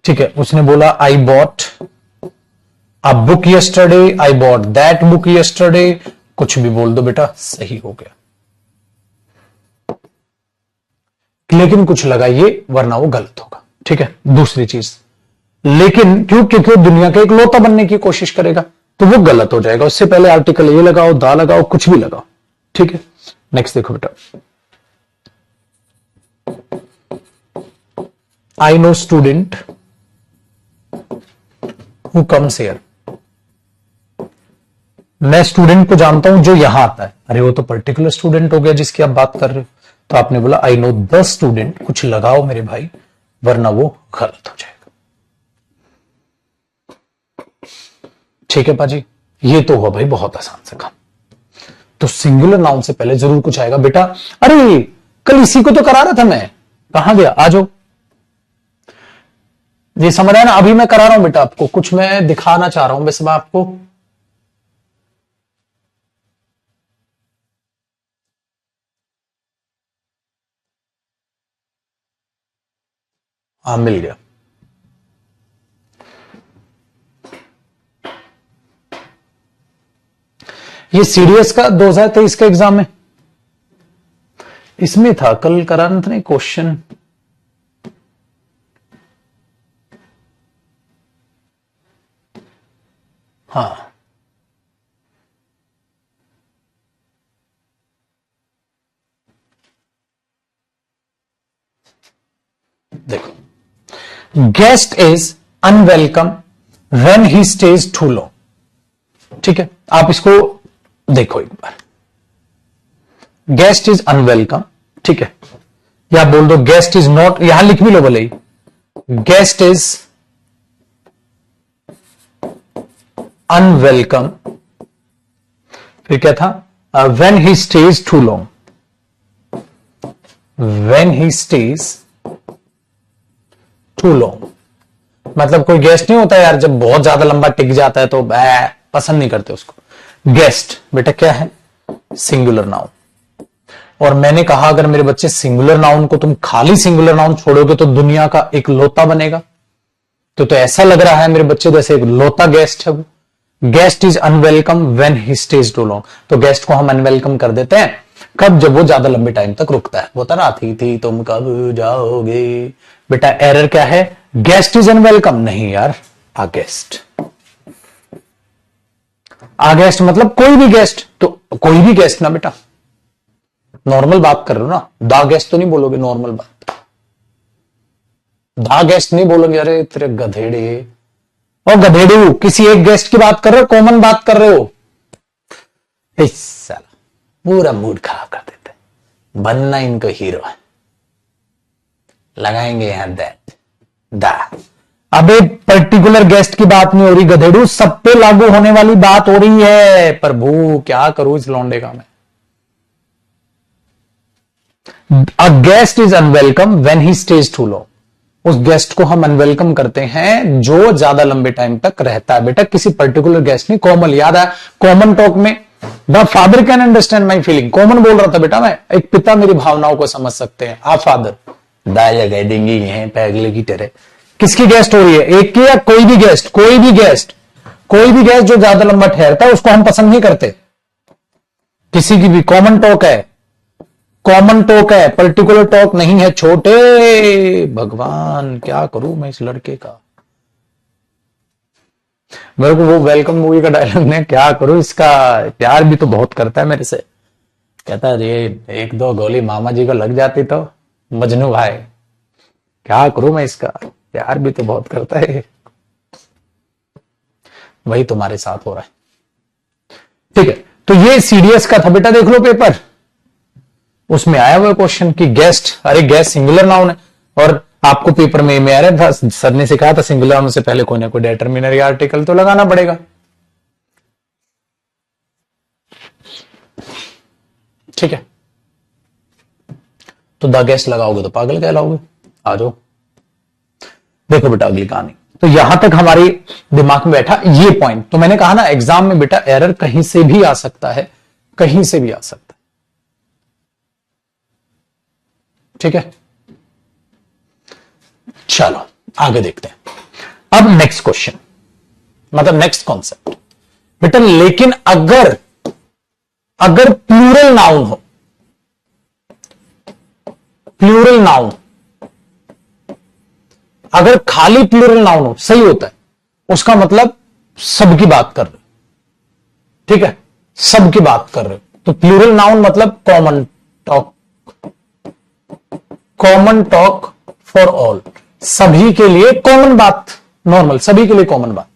S1: ठीक है, उसने बोला I bought a book yesterday, I bought that book yesterday, कुछ भी बोल दो बेटा सही हो गया। लेकिन कुछ लगाइए वरना वो गलत होगा। ठीक है, दूसरी चीज, लेकिन क्योंकि दुनिया का एक लोता बनने की कोशिश करेगा तो वो गलत हो जाएगा। उससे पहले आर्टिकल ये लगाओ, दा लगाओ, कुछ भी लगाओ। ठीक है, नेक्स्ट देखो बेटा, I know student who comes here, मैं स्टूडेंट को जानता हूं जो यहां आता है। अरे वो तो पर्टिकुलर स्टूडेंट हो गया जिसकी आप बात कर रहे हो। तो आपने बोला आई नो द स्टूडेंट, कुछ लगाओ मेरे भाई वरना वो गलत हो जाएगा। ठीक है पाजी, ये तो हुआ भाई बहुत आसान सा काम। तो सिंगुलर नाउन से पहले जरूर कुछ आएगा बेटा। अरे कल इसी को तो करा रहा था मैं, कहां गया? आ जाओ। ये समझ आया ना, अभी मैं करा रहा हूं बेटा आपको, कुछ मैं दिखाना चाह रहा हूं वैसे मैं आपको। हाँ मिल गया। ये सीडीएस का 2023 का एग्जाम है, इसमें था कल कराना था क्वेश्चन। हाँ देखो, guest is unwelcome when he stays too long. ठीक है, आप इसको देखो एक बार, गेस्ट इज अनवेलकम, ठीक है, या बोल दो गेस्ट इज नॉट, यहां लिख भी लो भले ही, गेस्ट इज अनवेलकम, फिर क्या था, when he stays too long, when he stays too long, मतलब कोई गेस्ट नहीं होता यार जब बहुत ज्यादा लंबा टिक जाता है तो पसंद नहीं करते उसको। गेस्ट बेटा क्या है, सिंगुलर नाउन। और मैंने कहा अगर मेरे बच्चे सिंगुलर नाउन को तुम खाली सिंगुलर नाउन छोड़ोगे तो दुनिया का एक लोता बनेगा। तो ऐसा लग रहा है मेरे बच्चे जैसे एक लोता गेस्ट है वो। Guest is unwelcome when he stays too long, तो गेस्ट को हम अनवेलकम कर देते हैं कब, जब वो ज्यादा लंबे टाइम तक रुकता है। वो तरह थी तुम कब जाओगे। बेटा एरर क्या है, गेस्ट इज अनवेलकम नहीं यार, आ गेस्ट। आ गेस्ट मतलब कोई भी गेस्ट, तो कोई भी गेस्ट ना बेटा, नॉर्मल बात कर रहे हो ना, दा गेस्ट तो नहीं बोलोगे, नॉर्मल बात। दा गेस्ट नहीं बोलोगे, अरे तेरे गधेड़े, और गधेड़ू किसी एक गेस्ट की बात कर रहे हो, कॉमन बात कर रहे हो। इस साला पूरा मूड खराब कर देते हैं। बनना इनको हीरो है, लगाएंगे यहां दैट दा। अबे पर्टिकुलर गेस्ट की बात नहीं हो रही गधेड़ू, सब पे लागू होने वाली बात हो रही है। प्रभु क्या करूं इस लौंडे का मैं। A guest is unwelcome when he stays too long. उस गेस्ट को हम अनवेलकम करते हैं जो ज्यादा लंबे टाइम तक रहता है। बेटा किसी पर्टिकुलर गेस्ट नहीं, कॉमन याद है कॉमन टॉक में the father can understand my feeling. Common बोल रहा था बेटा मैं, एक पिता मेरी भावनाओं को समझ सकते हैं। आ फादर दाया गए देंगे हैं पैगले की तरह। किसकी गेस्ट हो रही है? एक की या कोई भी गेस्ट? कोई भी गेस्ट, कोई भी गेस्ट जो ज्यादा लंबा ठहरता है उसको हम पसंद नहीं करते। किसी की भी कॉमन टॉक है, कॉमन टॉक है, पर्टिकुलर टॉक नहीं है। छोटे भगवान क्या करूं मैं इस लड़के का। मेरे को वो वेलकम मूवी का डायलॉग ने क्या करूं इसका। प्यार भी तो बहुत करता है मेरे से। कहता है ये एक दो गोली मामा जी को लग जाती तो मजनू भाई। क्या करूं मैं इसका, प्यार भी तो बहुत करता है। वही तुम्हारे साथ हो रहा है। ठीक है, तो ये सीडीएस का था बेटा, देख लो पेपर, उसमें आया हुआ क्वेश्चन कि गेस्ट, अरे गेस्ट सिंगुलर नाउन है। और आपको पेपर में आ रहा था, सर ने सिखाया था सिंगुलर नाउन से पहले कोई ना कोई डिटरमिनर या आर्टिकल तो लगाना पड़ेगा। ठीक है, तो द गेस्ट लगाओगे तो पागल कहलाओगे। आ जाओ देखो बेटा अगली कहानी। तो यहां तक हमारी दिमाग में बैठा ये पॉइंट। तो मैंने कहा ना एग्जाम में बेटा एरर कहीं से भी आ सकता है, कहीं से भी आ सकता है। ठीक है, चलो आगे देखते हैं। अब नेक्स्ट क्वेश्चन, मतलब नेक्स्ट कॉन्सेप्ट बेटा। लेकिन अगर अगर प्लूरल नाउन हो, प्लूरल नाउन, अगर खाली प्लूरल नाउन हो सही होता है, उसका मतलब सबकी बात कर रहे। ठीक है, सबकी बात कर रहे। तो प्लूरल नाउन मतलब common talk, common talk for all, सभी के लिए कॉमन बात, नॉर्मल सभी के लिए कॉमन बात।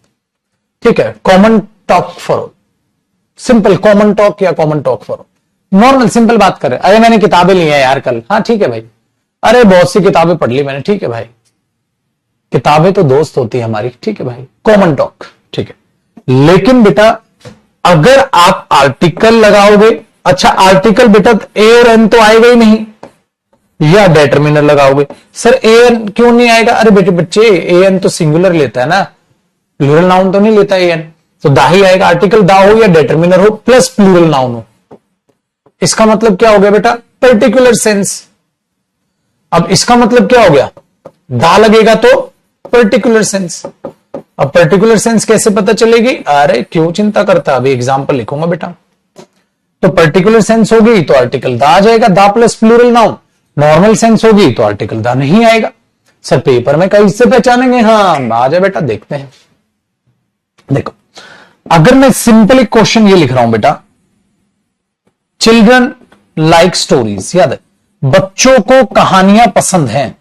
S1: ठीक है, common talk for all, simple common talk या common talk for all, normal simple बात कर रहे। अरे मैंने किताबें ली हैं यार कल, हाँ ठीक है भाई। अरे बहुत सी किताबें पढ़ ली मैंने, ठीक है भाई। किताबें तो दोस्त होती है हमारी, ठीक है भाई, कॉमन टॉक। ठीक है, लेकिन बेटा अगर आप आर्टिकल लगाओगे, अच्छा आर्टिकल बेटा ए और एन तो आएगा ही नहीं, या डिटरमिनर लगाओगे। सर ए एन क्यों नहीं आएगा? अरे बेटे बच्चे ए एन तो सिंगुलर लेता है ना, प्लूरल नाउन तो नहीं लेता ए एन, तो दा ही आएगा। आर्टिकल दा हो या डिटरमिनर हो प्लस प्लूरल नाउन हो, इसका मतलब क्या हो गया बेटा? Particular sense. अब इसका मतलब क्या हो गया? दा लगेगा तो पर्टिकुलर सेंस। अब पर्टिकुलर सेंस कैसे पता चलेगी? अरे क्यों चिंता करता, अभी एग्जाम्पल लिखूंगा बेटा। तो पर्टिकुलर सेंस होगी तो आर्टिकल दा आ जाएगा, the plus plural noun. Normal sense होगी तो आर्टिकल दा नहीं आएगा। सर पेपर में कैसे पहचानेंगे? हाँ आ जाए बेटा, देखते हैं। देखो अगर मैं सिंपली क्वेश्चन ये लिख रहा हूं बेटा, चिल्ड्रन लाइक स्टोरीज, याद है बच्चों को कहानियां पसंद हैं,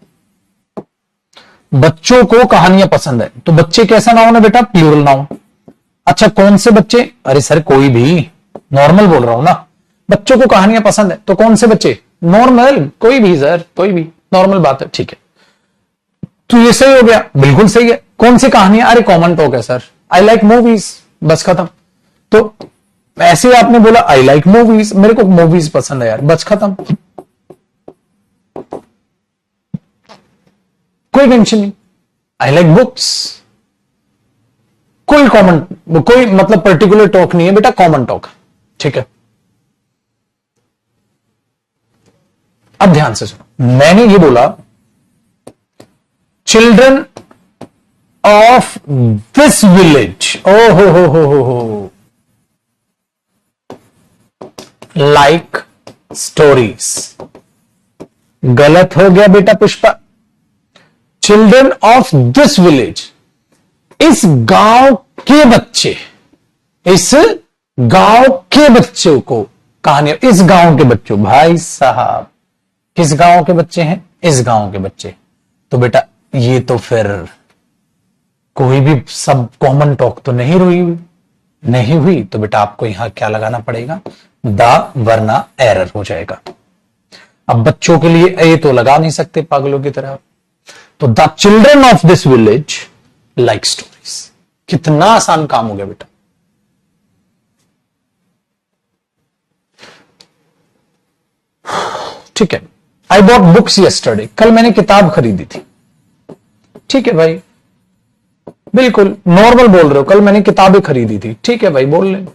S1: बच्चों को कहानियां पसंद है। तो बच्चे कैसा नाउन है बेटा? Plural noun. अच्छा कौन से बच्चे? अरे सर कोई भी, नॉर्मल बोल रहा हूं ना। बच्चों को कहानियां पसंद है तो कौन से बच्चे? नॉर्मल, कोई भी सर, कोई भी, नॉर्मल बात है। ठीक है, तो ये सही हो गया, बिल्कुल सही है। कौन सी कहानियां? अरे कॉमन टॉक है सर, आई लाइक मूवीज, बस खत्म। तो ऐसे आपने बोला आई लाइक मूवीज, मेरे को मूवीज पसंद है यार, बस खत्म, कोई टेंशन नहीं। आई लाइक बुक्स, कोई कॉमन, कोई मतलब पर्टिकुलर टॉक नहीं है बेटा, कॉमन टॉक। ठीक है, अब ध्यान से सुनो, मैंने ये बोला चिल्ड्रन ऑफ दिस विलेज, ओ हो लाइक स्टोरीज। गलत हो गया बेटा Pushpa. Children of this village, इस गांव के बच्चे, इस गांव के बच्चों को कहानी, इस गांव के बच्चों, भाई साहब किस गांव के बच्चे हैं? इस गांव के बच्चे। तो बेटा ये तो फिर कोई भी सब कॉमन टॉक तो नहीं रही हुई, नहीं हुई तो बेटा आपको यहां क्या लगाना पड़ेगा, द, वरना एरर हो जाएगा। अब बच्चों के लिए ए तो लगा नहीं सकते पागलों की तरह, तो the children of this village like stories. कितना आसान काम हो गया बेटा। ठीक है, आई बॉट बुक्स यस्टरडे, कल मैंने किताब खरीदी थी। ठीक है भाई, बिल्कुल नॉर्मल बोल रहे हो, कल मैंने किताबें खरीदी थी। ठीक है भाई, बोल ले,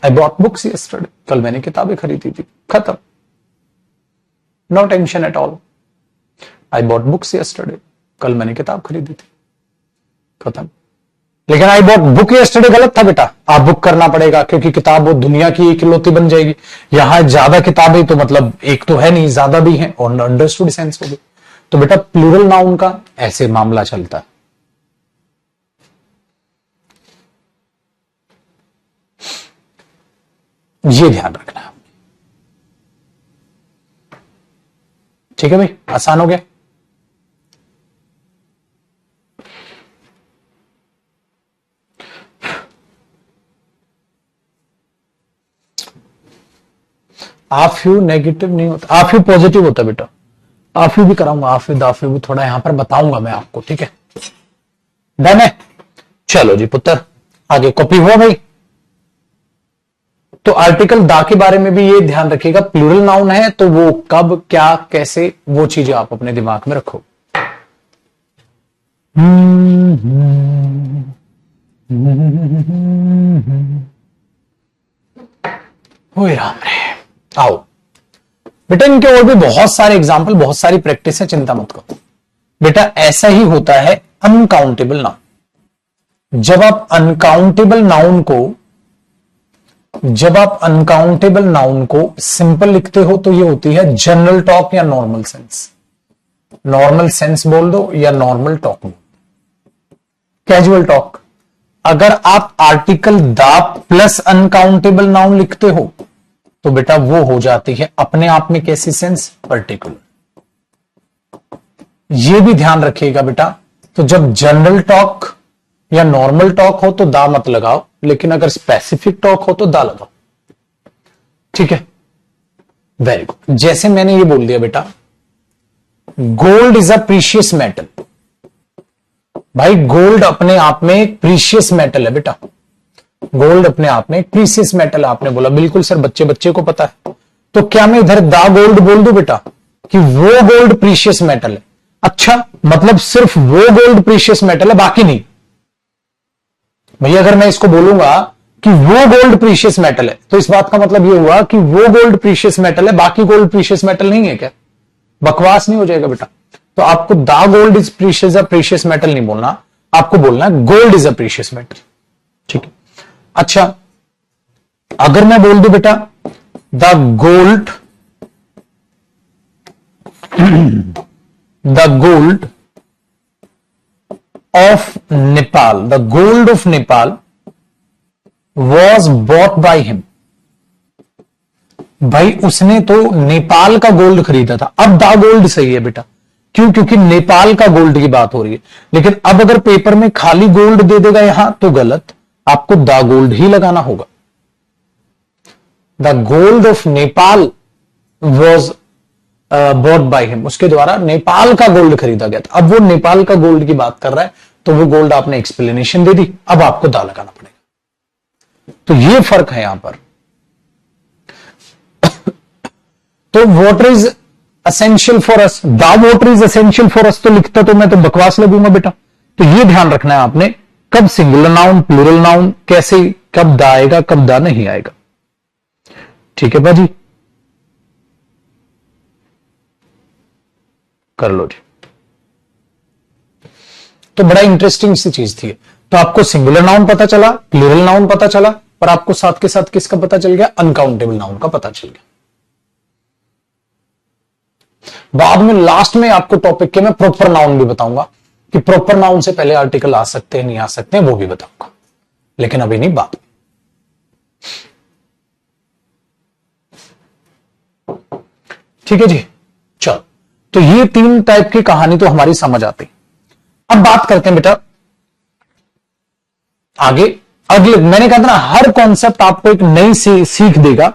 S1: आई बॉट बुक्स यस्टरडे, कल मैंने किताबें खरीदी थी, खत्म, no tension at all. I bought books yesterday, कल मैंने किताब खरीदी थी, खत्म। लेकिन आई बॉट बुक यस्टरडे गलत था बेटा, आप बुक करना पड़ेगा क्योंकि किताब वो दुनिया की एक इकलौती बन जाएगी। यहां ज्यादा किताबें तो मतलब एक तो है नहीं, ज्यादा भी है, और अंडरस्टूड सेंस होगी। तो बेटा प्लूरल नाउन का ऐसे मामला चलता है। ये ध्यान रखना है। ठीक है भाई, आसान हो गया। आप यू नेगेटिव नहीं होता, आप यू पॉजिटिव होता बेटा। आप यू भी कराऊंगा, आप यू दाफ यू भी थोड़ा यहां पर बताऊंगा मैं आपको। ठीक है, डन है। चलो जी पुत्र, आगे कॉपी हुआ भाई। तो आर्टिकल दा के बारे में भी ये ध्यान रखिएगा, प्लूरल नाउन है तो वो कब, क्या, कैसे, वो चीजें आप अपने दिमाग में रखो। ओए राम रे, आओ बेटा, इनके और भी बहुत सारे एग्जाम्पल, बहुत सारी प्रैक्टिस है, चिंता मत करो बेटा। ऐसा ही होता है अनकाउंटेबल नाउन। जब आप अनकाउंटेबल नाउन को सिंपल लिखते हो तो ये होती है जनरल टॉक या नॉर्मल सेंस। नॉर्मल सेंस बोल दो या नॉर्मल टॉक बोल दो, कैजुअल टॉक। अगर आप article the plus uncountable noun लिखते हो तो बेटा वो हो जाती है अपने आप में कैसी सेंस, पर्टिकुलर। ये भी ध्यान रखिएगा बेटा। तो जब जनरल टॉक या नॉर्मल टॉक हो तो दा मत लगाओ, लेकिन अगर स्पेसिफिक टॉक हो तो दा लगाओ। ठीक है, वेरी गुड। जैसे मैंने ये बोल दिया बेटा, gold is a precious metal. भाई गोल्ड अपने आप में एक प्रीशियस मेटल है बेटा, गोल्ड अपने आप में एक प्रीशियस मेटल। आपने बोला बिल्कुल सर, बच्चे बच्चे को पता है। तो क्या मैं इधर दा गोल्ड बोल दूं बेटा कि वो गोल्ड प्रीशियस मेटल है? अच्छा, मतलब सिर्फ वो गोल्ड प्रीशियस मेटल है, बाकी नहीं? भैया अगर मैं इसको बोलूंगा कि वो गोल्ड प्रीशियस मेटल है तो इस बात का मतलब ये हुआ कि वो गोल्ड प्रीशियस मेटल है, बाकी गोल्ड प्रीशियस मेटल नहीं है क्या? बकवास नहीं हो जाएगा बेटा? तो आपको दा गोल्ड इज प्रीशियस मेटल नहीं बोलना, आपको बोलना है gold is a precious metal. ठीक है, अच्छा अगर मैं बोल दूं बेटा the gold of Nepal, the gold of Nepal was bought by him. भाई उसने तो नेपाल का गोल्ड खरीदा था। अब द गोल्ड सही है बेटा, क्यों? क्योंकि नेपाल का गोल्ड की बात हो रही है। लेकिन अब अगर पेपर में खाली गोल्ड दे देगा यहां तो गलत, आपको द गोल्ड ही लगाना होगा। The gold of Nepal was bought by him, उसके द्वारा नेपाल का गोल्ड खरीदा गया था। अब वो नेपाल का गोल्ड की बात कर रहा है तो वो गोल्ड आपने एक्सप्लेनेशन दे दी, अब आपको दा लगाना पड़ेगा। तो ये फर्क है यहां पर। तो water is essential for us, the water is essential for us तो लिखता तो मैं तो बकवास लगूंगा बेटा। तो ये ध्यान रखना है आपने, कब सिंगुलर नाउन, प्लूरल नाउन, कैसे, कब दा आएगा, कब दा नहीं आएगा। ठीक है भाजी, कर लो जी। तो बड़ा इंटरेस्टिंग सी चीज थी। तो आपको सिंगुलर नाउन पता चला, प्लूरल नाउन पता चला, पर आपको साथ के साथ किसका पता चल गया? अनकाउंटेबल नाउन का पता चल गया। बाद में लास्ट में आपको टॉपिक के मैं प्रॉपर नाउन भी बताऊंगा कि प्रॉपर नाउन से पहले आर्टिकल आ सकते हैं नहीं आ सकते हैं, वो भी बताऊंगा, लेकिन अभी नहीं, बात। ठीक है जी, चलो। तो ये तीन टाइप की कहानी तो हमारी समझ आती। अब बात करते हैं बेटा आगे अगले, मैंने कहा था ना, हर कॉन्सेप्ट आपको एक नई सीख देगा,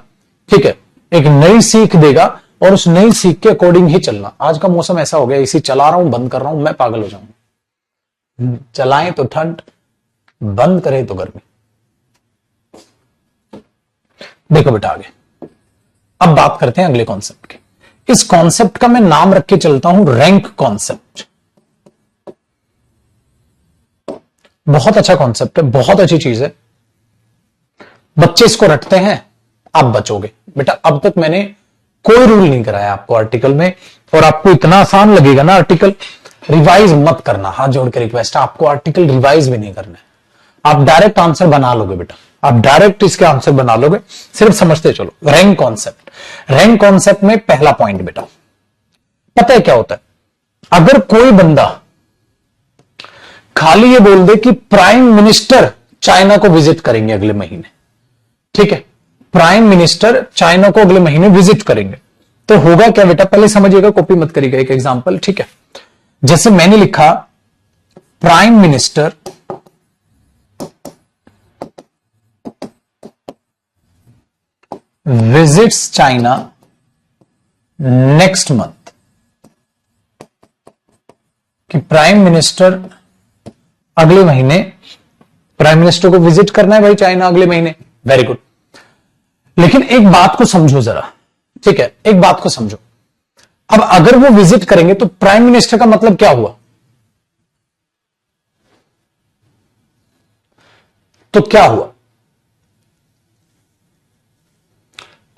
S1: ठीक है, एक नई सीख देगा, और उस नई सीख के अकॉर्डिंग ही चलना। आज का मौसम ऐसा हो गया, एसी चला रहा हूं, बंद कर रहा हूं, मैं पागल हो जाऊंगा। चलाएं तो ठंड, बंद करें तो गर्मी। देखो बेटा आगे, अब बात करते हैं अगले कॉन्सेप्ट की। इस कॉन्सेप्ट का मैं नाम रख के चलता हूं रैंक कॉन्सेप्ट। बहुत अच्छा कॉन्सेप्ट है, बहुत अच्छी चीज है, बच्चे इसको रटते हैं, आप बचोगे बेटा। अब तक मैंने कोई रूल नहीं कराया आपको आर्टिकल में, और आपको इतना आसान लगेगा ना आर्टिकल, रिवाइज मत करना, हाथ जोड़ के रिक्वेस्ट है, आपको आर्टिकल रिवाइज भी नहीं करना है, आप डायरेक्ट आंसर बना लोगे बेटा, आप डायरेक्ट इसके आंसर बना लोगे, सिर्फ समझते चलो। रैंक कॉन्सेप्ट, रैंक कॉन्सेप्ट में पहला पॉइंट बेटा, पता है क्या होता है? अगर कोई बंदा खाली ये बोल दे कि प्राइम मिनिस्टर चाइना को विजिट करेंगे अगले महीने, ठीक है, प्राइम मिनिस्टर चाइना को अगले महीने विजिट करेंगे, तो होगा क्या बेटा? पहले समझिएगा, कॉपी मत करिएगा, एक एग्जांपल, ठीक है। जैसे मैंने लिखा prime minister visits China next month, कि प्राइम मिनिस्टर अगले महीने, प्राइम मिनिस्टर को विजिट करना है भाई चाइना अगले महीने, वेरी गुड। लेकिन एक बात को समझो जरा, ठीक है, एक बात को समझो। अब अगर वो विजिट करेंगे तो प्राइम मिनिस्टर का मतलब क्या हुआ? तो क्या हुआ?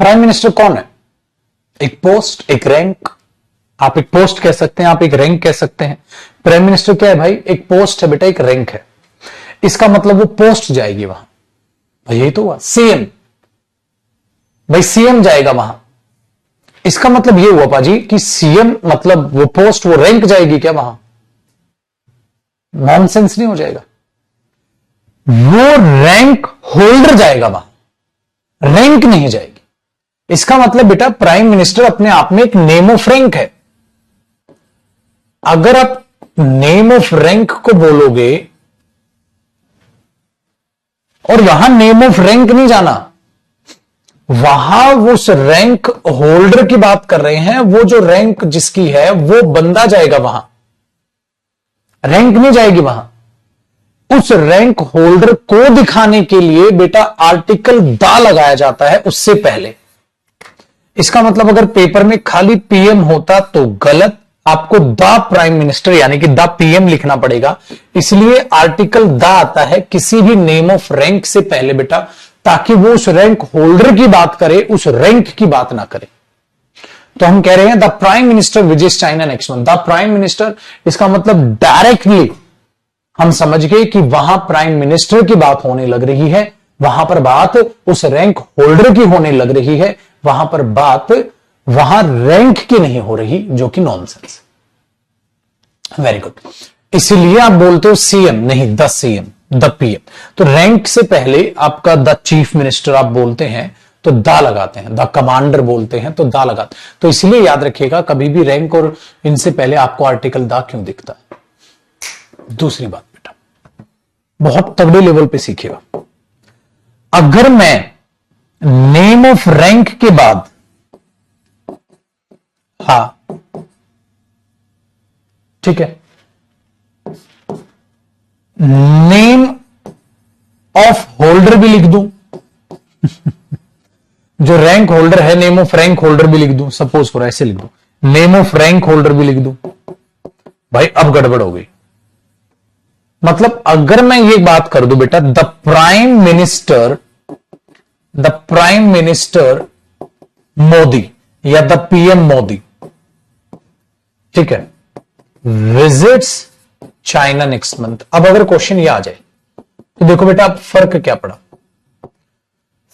S1: प्राइम मिनिस्टर कौन है? एक पोस्ट, एक रैंक, आप एक पोस्ट कह सकते हैं, आप एक रैंक कह सकते हैं। प्राइम मिनिस्टर क्या है भाई? एक पोस्ट है बेटा, एक रैंक है। इसका मतलब वो पोस्ट जाएगी वहां, भाई यही तो हुआ। सीएम, भाई सीएम जाएगा वहां, इसका मतलब ये हुआ पाजी कि सीएम मतलब वो पोस्ट, वो रैंक जाएगी क्या वहां? नॉनसेंस नहीं हो जाएगा? वो रैंक होल्डर जाएगा वहां, रैंक नहीं जाएगी। इसका मतलब बेटा प्राइम मिनिस्टर अपने आप में एक नेम ऑफ रैंक है। अगर आप नेम ऑफ रैंक को बोलोगे और यहां नेम ऑफ रैंक नहीं जाना, वहां वो उस रैंक होल्डर की बात कर रहे हैं, वो जो रैंक जिसकी है वो बंदा जाएगा वहां, रैंक नहीं जाएगी वहां। उस रैंक होल्डर को दिखाने के लिए बेटा आर्टिकल द लगाया जाता है उससे पहले। इसका मतलब अगर पेपर में खाली पीएम होता तो गलत, आपको द प्राइम मिनिस्टर यानी कि द पीएम लिखना पड़ेगा। इसलिए आर्टिकल द आता है किसी भी नेम ऑफ रैंक से पहले बेटा, ताकि वो उस रैंक होल्डर की बात करे, उस रैंक की बात ना करे। तो हम कह रहे हैं the prime minister visits China next month, the prime minister, इसका मतलब डायरेक्टली हम समझ गए कि वहां प्राइम मिनिस्टर की बात होने लग रही है, वहां पर बात उस रैंक होल्डर की होने लग रही है, वहां पर बात वहां रैंक की नहीं हो रही, जो कि नॉनसेंस। Very good. इसीलिए आप बोलते हो सीएम नहीं, द सीएम, द पीएम। तो रैंक से पहले आपका द चीफ मिनिस्टर आप बोलते हैं तो द लगाते हैं, द कमांडर बोलते हैं तो द लगाते हैं। तो इसलिए याद रखिएगा, कभी भी रैंक और इनसे पहले आपको आर्टिकल द क्यों दिखता है। दूसरी बात बेटा, बहुत तगड़े लेवल पे सीखिएगा, अगर मैं नेम ऑफ रैंक के बाद, हां ठीक है, नेम ऑफ होल्डर भी लिख दूं जो रैंक होल्डर है, नेम ऑफ रैंक होल्डर भी लिख दूं, सपोज करो ऐसे लिख दूं, नेम ऑफ रैंक होल्डर भी लिख दूं, भाई अब गड़बड़ हो गई। मतलब अगर मैं ये बात कर दूं बेटा, द प्राइम मिनिस्टर मोदी या द पीएम मोदी, ठीक है, विजिट्स चाइना नेक्स्ट मंथ। अब अगर क्वेश्चन ये आ जाए तो देखो बेटा, अब फर्क क्या पड़ा?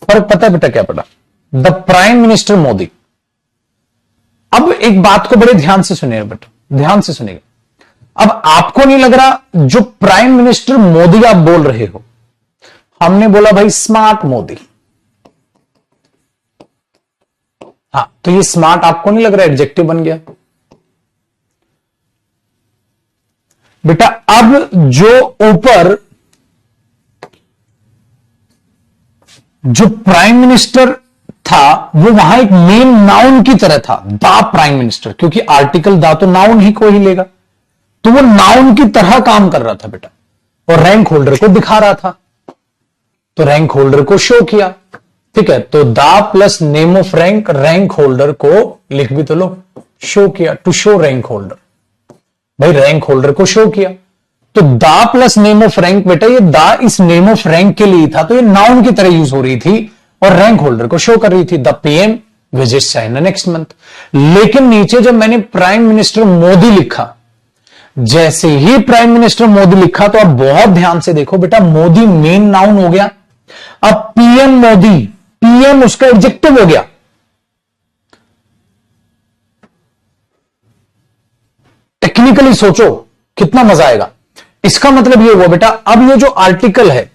S1: फर्क पता है बेटा क्या पड़ा? The prime minister Modi. अब एक बात को बड़े ध्यान से सुनिएगा बेटा, ध्यान से सुनिएगा। अब आपको नहीं लग रहा जो प्राइम मिनिस्टर मोदी आप बोल रहे हो, हमने बोला भाई स्मार्ट मोदी, हाँ, तो ये स्मार्ट आपको नहीं लग रहा एडजेक्टिव बन गया बेटा? अब जो ऊपर जो प्राइम मिनिस्टर था वो वहां एक मेन नाउन की तरह था, द प्राइम मिनिस्टर, क्योंकि आर्टिकल द तो नाउन ही को ही लेगा, तो वो नाउन की तरह काम कर रहा था बेटा, और रैंक होल्डर को दिखा रहा था, तो रैंक होल्डर को शो किया। ठीक है, तो the plus name of rank, rank holder को लिख भी तो लो, शो किया, टू शो रैंक होल्डर, भाई रैंक होल्डर को शो किया। तो the plus name of rank बेटा, ये द इस नेम ऑफ रैंक के लिए था, तो ये नाउन की तरह यूज हो रही थी और रैंक होल्डर को शो कर रही थी, the PM visits China next month. लेकिन नीचे जब मैंने प्राइम मिनिस्टर मोदी लिखा, जैसे ही प्राइम मिनिस्टर मोदी लिखा, तो अब बहुत ध्यान से देखो बेटा, मोदी मेन नाउन हो गया, अब पीएम मोदी, पीएम उसका एडजेक्टिव हो गया। टेक्निकली सोचो कितना मजा आएगा। इसका मतलब ये हुआ बेटा, अब ये जो आर्टिकल है,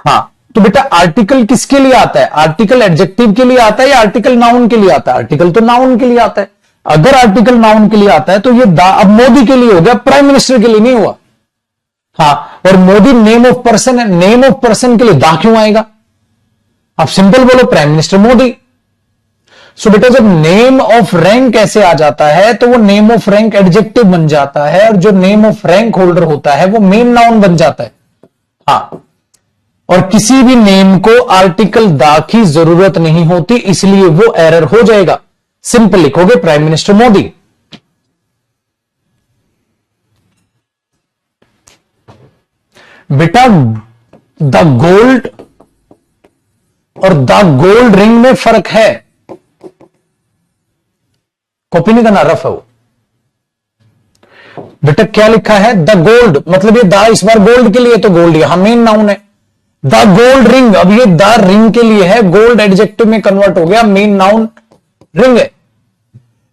S1: हां तो बेटा आर्टिकल किसके लिए आता है? आर्टिकल एडजेक्टिव के लिए आता है या आर्टिकल नाउन के लिए आता है? आर्टिकल तो नाउन के लिए आता है। अगर आर्टिकल नाउन के लिए आता है तो ये अब मोदी के लिए हो गया, प्राइम मिनिस्टर के लिए नहीं हुआ। हाँ, और मोदी नेम ऑफ पर्सन है, नेम ऑफ पर्सन के लिए दा क्यों आएगा? आप सिंपल बोलो प्राइम मिनिस्टर मोदी। सो बेटा जब नेम ऑफ रैंक ऐसे आ जाता है तो वो नेम ऑफ रैंक एडजेक्टिव बन जाता है, और जो नेम ऑफ रैंक होल्डर होता है वो मेन नाउन बन जाता है। हाँ, और किसी भी नेम को आर्टिकल दा की जरूरत नहीं होती, इसलिए वो एरर हो जाएगा। सिंपल लिखोगे प्राइम मिनिस्टर मोदी। बेटा द गोल्ड और द गोल्ड रिंग में फर्क है, कॉपी नहीं करना, रफ है वो। बेटा क्या लिखा है? द गोल्ड, मतलब ये द इस बार गोल्ड के लिए, तो गोल्ड यहां मेन नाउन है। द गोल्ड रिंग, अब ये द रिंग के लिए है, गोल्ड एडजेक्टिव में कन्वर्ट हो गया, मेन नाउन रिंग है।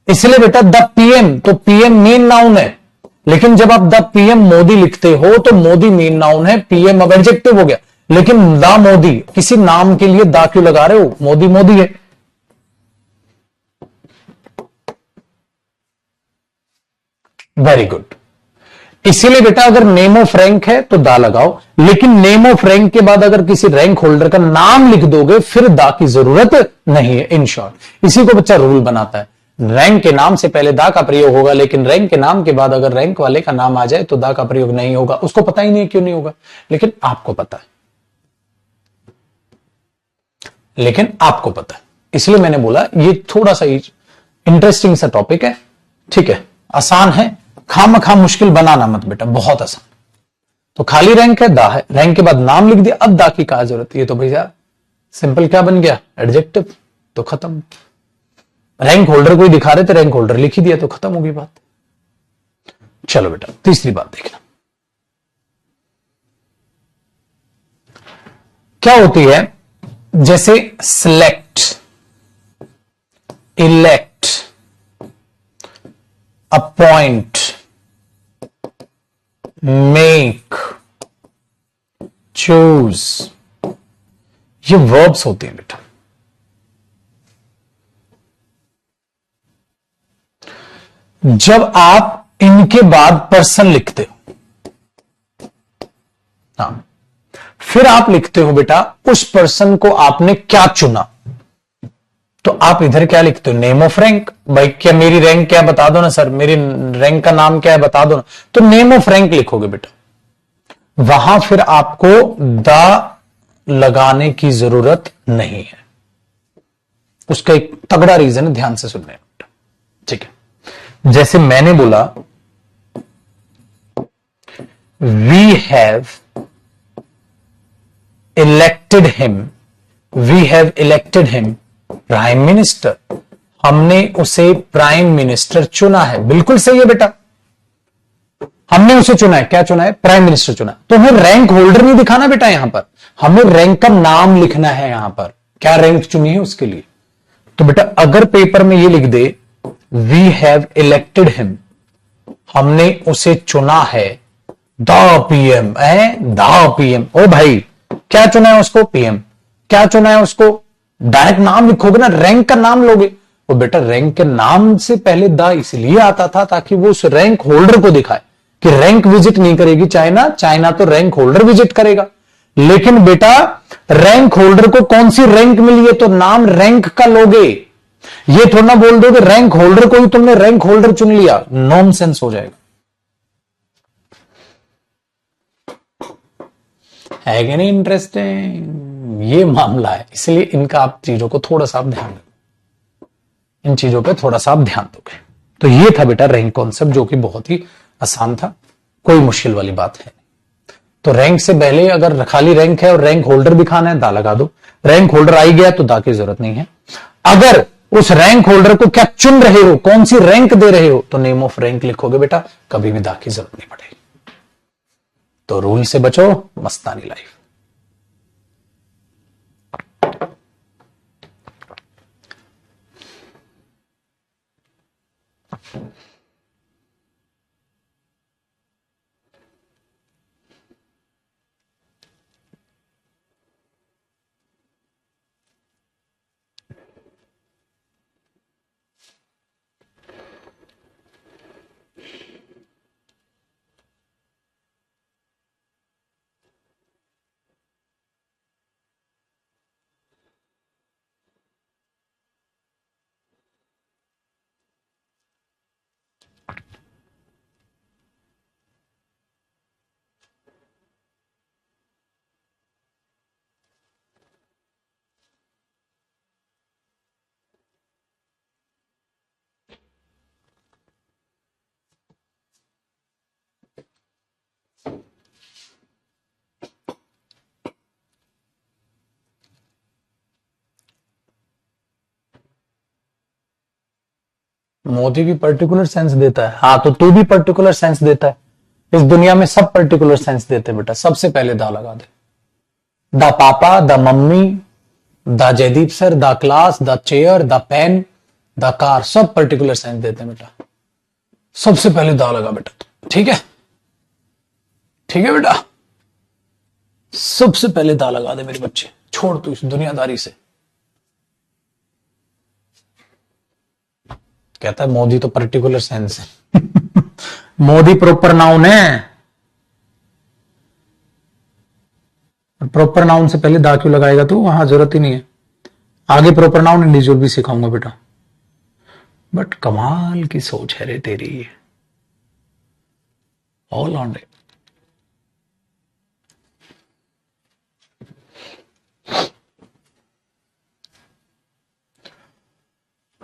S1: इसलिए बेटा द पीएम, तो पीएम मेन नाउन है, लेकिन जब आप द पीएम मोदी लिखते हो तो मोदी मेन नाउन है, पीएम अब एडजेक्टिव हो गया। लेकिन द मोदी, किसी नाम के लिए द क्यों लगा रहे हो? मोदी मोदी है। Very good. इसीलिए बेटा अगर नेम ऑफ रैंक है तो दा लगाओ, लेकिन नेम ऑफ रैंक के बाद अगर किसी रैंक होल्डर का नाम लिख दोगे फिर दा की जरूरत नहीं है। इन शॉर्ट इसी को बच्चा रूल बनाता है, रैंक के नाम से पहले दा का प्रयोग होगा, लेकिन रैंक के नाम के बाद अगर रैंक वाले का नाम आ जाए तो दा का प्रयोग नहीं होगा। उसको पता ही नहीं क्यों नहीं होगा, लेकिन आपको पता है, लेकिन आपको पता है। इसलिए मैंने बोला ये थोड़ा सा इंटरेस्टिंग सा टॉपिक है। ठीक है, आसान है, खामखा मुश्किल बनाना मत बेटा, बहुत आसान। तो खाली रैंक है, दा है, रैंक के बाद नाम लिख दिया, अब दा की क्या जरूरत? ये तो भैया सिंपल क्या बन गया? एडजेक्टिव, तो खत्म। रैंक होल्डर कोई दिखा रहे थे, रैंक होल्डर लिख ही दिया, तो खत्म होगी बात। चलो बेटा तीसरी बात देखना क्या होती है। जैसे select, elect, appoint, make, choose, ये वर्ब्स होते हैं बेटा। जब आप इनके बाद पर्सन लिखते हो, हाँ, फिर आप लिखते हो बेटा उस पर्सन को आपने क्या चुना, तो आप इधर क्या लिखते हो? Name of rank. भाई क्या मेरी रैंक क्या बता दो ना सर, मेरी रैंक का नाम क्या है बता दो ना, तो नेम ऑफ रैंक लिखोगे बेटा। वहां फिर आपको द लगाने की जरूरत नहीं है। उसका एक तगड़ा रीजन है, ध्यान से सुनने बेटा। ठीक है, जैसे मैंने बोला we have elected him, we have elected him prime minister, हमने उसे प्राइम मिनिस्टर चुना है। बिल्कुल सही है बेटा, हमने उसे चुना है। क्या चुना है? प्राइम मिनिस्टर चुना। तो हमें रैंक होल्डर नहीं दिखाना बेटा, यहां पर हमें रैंक का नाम लिखना है। यहां पर क्या रैंक चुनी है उसके लिए। तो बेटा अगर पेपर में ये लिख दे वी हैव इलेक्टेड हिम, हमने उसे चुना है द पीएम, द पीएम। ओ भाई क्या चुना है उसको? पीएम। क्या चुना है उसको? डायरेक्ट नाम लिखोगे ना, रैंक का नाम लोगे। और बेटा रैंक के नाम से पहले द इसलिए आता था ताकि वो उस रैंक होल्डर को दिखाए कि रैंक विजिट नहीं करेगी चाइना, चाइना तो रैंक होल्डर विजिट करेगा। लेकिन बेटा रैंक होल्डर को कौन सी रैंक मिली है, तो नाम रैंक का लोगे। ये थोड़ा ना बोल दो कि रैंक होल्डर को ही तुमने रैंक होल्डर चुन लिया, नॉनसेंस हो जाएगा। है कि नहीं इंटरेस्टिंग? ये मामला है, इसलिए इनका आप चीजों को थोड़ा सा आप ध्यान दो, इन चीजों पे थोड़ा सा आप ध्यान दोगे। तो ये था बेटा रैंक कॉन्सेप्ट, जो कि बहुत ही आसान था, कोई मुश्किल वाली बात है। तो रैंक से पहले अगर खाली रैंक है और रैंक होल्डर भी खाना है, दा लगा दो। रैंक होल्डर आई गया तो दा की जरूरत नहीं है। अगर उस रैंक होल्डर को क्या चुन रहे हो, कौन सी रैंक दे रहे हो, तो नेम ऑफ रैंक लिखोगे बेटा, कभी भी दा की जरूरत नहीं पड़ेगी। तो रूल से बचो, मस्तानी लाइफ। मोदी भी पर्टिकुलर सेंस देता है, हाँ तो तू भी पर्टिकुलर सेंस देता है। इस दुनिया में सब पर्टिकुलर सेंस देते बेटा। सबसे पहले दा लगा दे, the papa, the mummy, the Jaydeep sir, the class, the chair, the pen, the car, सब पर्टिकुलर सेंस देते हैं बेटा। सबसे पहले दा लगा बेटा, ठीक है, ठीक है बेटा, सबसे पहले दा लगा दे मेरे बच्चे। छोड़ तू इस दुनियादारी से। कहता है मोदी तो पर्टिकुलर सेंस है। मोदी प्रॉपर नाउन है, प्रॉपर नाउन से पहले दा क्यों लगाएगा तू? वहां जरूरत ही नहीं है। आगे प्रॉपर नाउन इंडिविजुअल भी सिखाऊंगा बेटा। बट कमाल की सोच है रे तेरी, ऑल ऑन रे।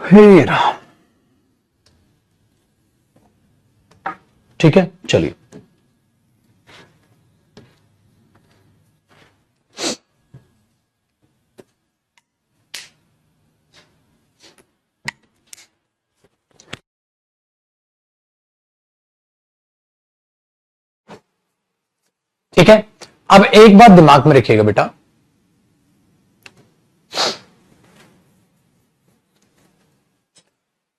S1: हे राम, ठीक है, चलिए। ठीक है, अब एक बात दिमाग में रखिएगा बेटा,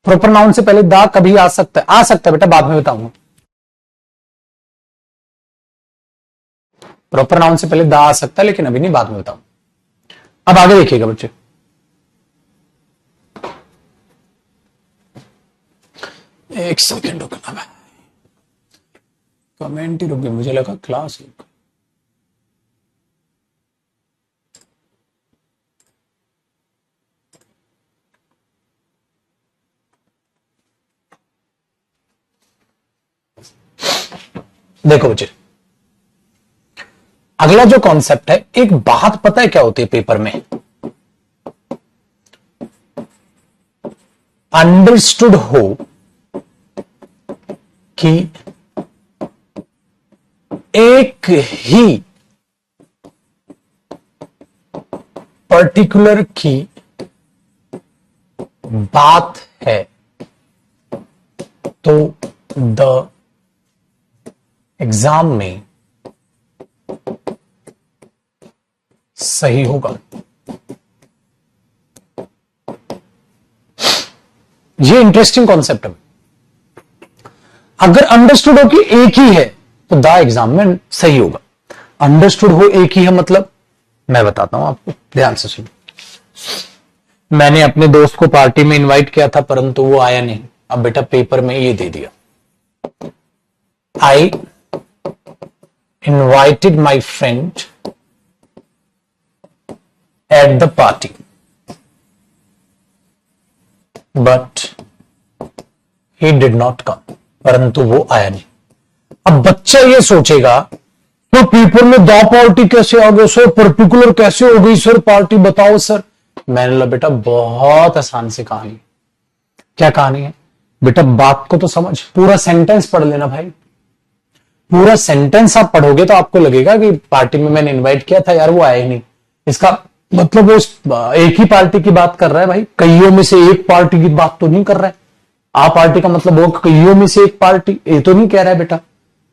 S1: प्रॉपर नाउन से पहले दा कभी आ सकता है, आ सकता है बेटा, बाद में बताऊंगा। प्रॉपर नाउन से पहले दा आ सकता है, लेकिन अभी नहीं, बाद में बताऊं। अब आगे देखिएगा बच्चे, एक सेकेंड रुकना भाई, कमेंट ही रुक गई, मुझे लगा क्लास रुक गई। देखो बच्चे, अगला जो कॉन्सेप्ट है, एक बात पता है क्या होती है पेपर में? अंडरस्टूड हो कि एक ही पर्टिकुलर की बात है तो द एग्जाम में सही होगा। ये इंटरेस्टिंग कॉन्सेप्ट है। अगर अंडरस्टूड हो कि एक ही है तो द एग्जाम में सही होगा। अंडरस्टूड हो एक ही है मतलब, मैं बताता हूं आपको, ध्यान से सुनो। मैंने अपने दोस्त को पार्टी में इनवाइट किया था, परंतु वो आया नहीं। अब बेटा पेपर में ये दे दिया, आई invited my friend at the party but he did not come, परंतु वो आया नहीं। अब बच्चा ये सोचेगा तो पेपर में द पार्टी कैसे आ गए सर, पर्टिकुलर कैसे हो गई सर पार्टी, बताओ सर। मैंने बोला बेटा बहुत आसान सी कहानी। क्या कहानी है बेटा, बात को तो समझ, पूरा सेंटेंस पढ़ लेना भाई। पूरा सेंटेंस आप पढ़ोगे तो आपको लगेगा कि पार्टी में मैंने इनवाइट किया था यार, वो आए ही नहीं। इसका मतलब वो एक ही पार्टी की बात कर रहा है भाई, कईयों में से एक पार्टी की बात तो नहीं कर रहा है। आ पार्टी का मतलब वो कईयों में से एक पार्टी, ये तो नहीं कह रहा है बेटा।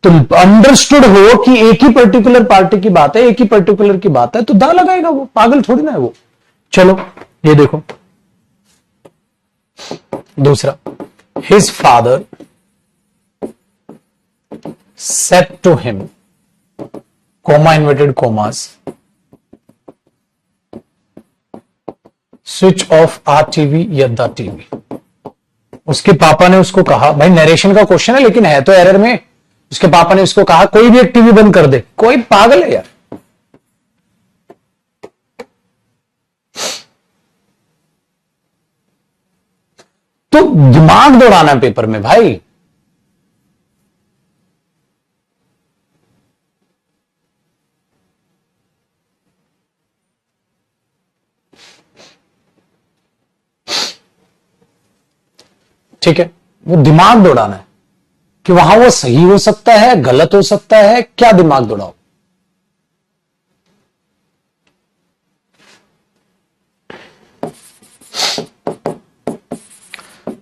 S1: तो अंडरस्टूड हो कि एक ही पर्टिकुलर पार्टी की बात है, एक ही पर्टिकुलर की बात है, तो दा लगाएगा वो, पागल थोड़ी ना है वो। चलो ये देखो दूसरा, his father said to him, comma inverted commas, switch off our TV या the TV। उसके पापा ने उसको कहा, भाई नरेशन का क्वेश्चन है लेकिन है तो एरर में। उसके पापा ने उसको कहा कोई भी एक टीवी बंद कर दे। कोई पागल है यार। तो दिमाग दौड़ाना है पेपर में भाई। ठीक है, वो दिमाग दौड़ाना है कि वहां वो सही हो सकता है, गलत हो सकता है, क्या दिमाग दौड़ाओ।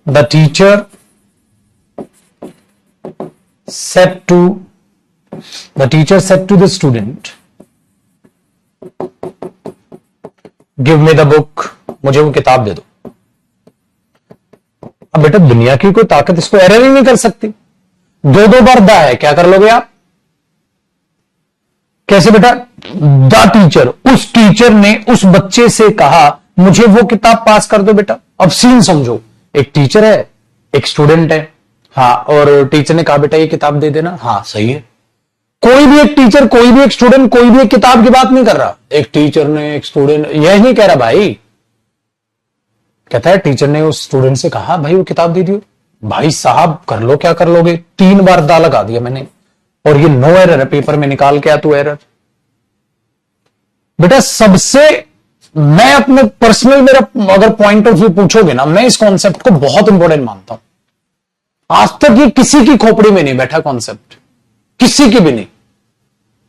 S1: The teacher said to the student, give me the book, मुझे वो किताब दे दो। अब बेटा दुनिया की कोई ताकत इसको एरर ही नहीं कर सकती। दो दो बार दा है, क्या कर लोगे आप? कैसे बेटा? द टीचर, उस टीचर ने उस बच्चे से कहा मुझे वो किताब पास कर दो बेटा। अब सीन समझो, एक टीचर है, एक स्टूडेंट है। हाँ, और टीचर ने कहा बेटा ये किताब दे देना। हाँ सही है। कोई भी एक टीचर, कोई भी एक स्टूडेंट, कोई भी एक किताब की बात नहीं कर रहा। एक टीचर ने एक स्टूडेंट, यह नहीं कह रहा भाई। कहता है टीचर ने उस स्टूडेंट से कहा भाई वो किताब दे दियो। भाई साहब कर लो, क्या कर लोगे? 3 बार दा लगा दिया मैंने, और ये नो एरर है, पेपर में निकाल के आ तू एरर। बेटा सबसे, मैं अपने पर्सनल, मेरा अगर पॉइंट ऑफ व्यू पूछोगे ना, मैं इस कॉन्सेप्ट को बहुत इंपॉर्टेंट मानता हूं। आज तक ये किसी की खोपड़ी में नहीं बैठा कॉन्सेप्ट, किसी की भी नहीं,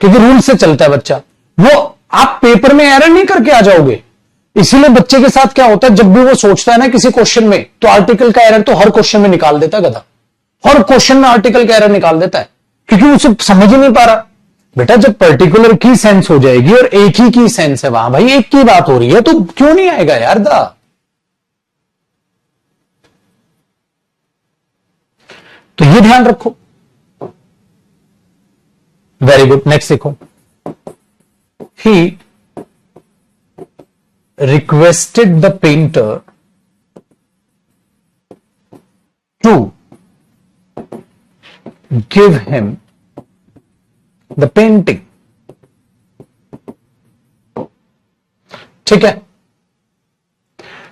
S1: क्योंकि रूल से चलता है बच्चा। वो आप पेपर में एरर नहीं करके आ जाओगे। इसीलिए बच्चे के साथ क्या होता है, जब भी वो सोचता है ना किसी क्वेश्चन में, तो आर्टिकल का एरर तो हर क्वेश्चन में निकाल देता है गधा। हर क्वेश्चन में आर्टिकल का एरर निकाल देता है, क्योंकि उसे समझ ही नहीं पा रहा। बेटा जब पर्टिकुलर की सेंस हो जाएगी और एक ही की सेंस है, वहां भाई एक की बात हो रही है, तो क्यों नहीं आएगा यार दा? तो ये ध्यान रखो। वेरी गुड, नेक्स्ट देखो। ही requested the painter to give him the painting। ठीक है,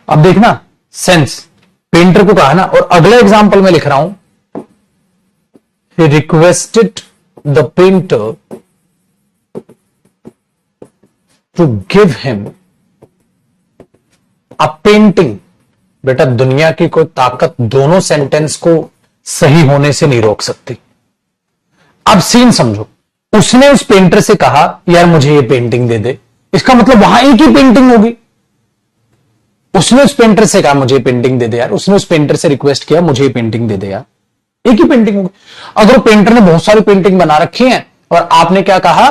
S1: अब देखना सेंस, पेंटर को कहा ना, और अगला एग्जांपल मैं लिख रहा हूं, he requested the painter to give him a painting. बेटा दुनिया की कोई ताकत दोनों सेंटेंस को सही होने से नहीं रोक सकती। अब सीन समझो, उसने उस पेंटर से कहा यार मुझे ये पेंटिंग दे दे, इसका मतलब वहां एक ही पेंटिंग होगी। उसने उस पेंटर से कहा मुझे पेंटिंग दे दे यार, उसने उस पेंटर से रिक्वेस्ट किया मुझे ये पेंटिंग दे दे यार, एक ही पेंटिंग होगी। अगर पेंटर ने बहुत सारी पेंटिंग बना रखी है और आपने क्या कहा,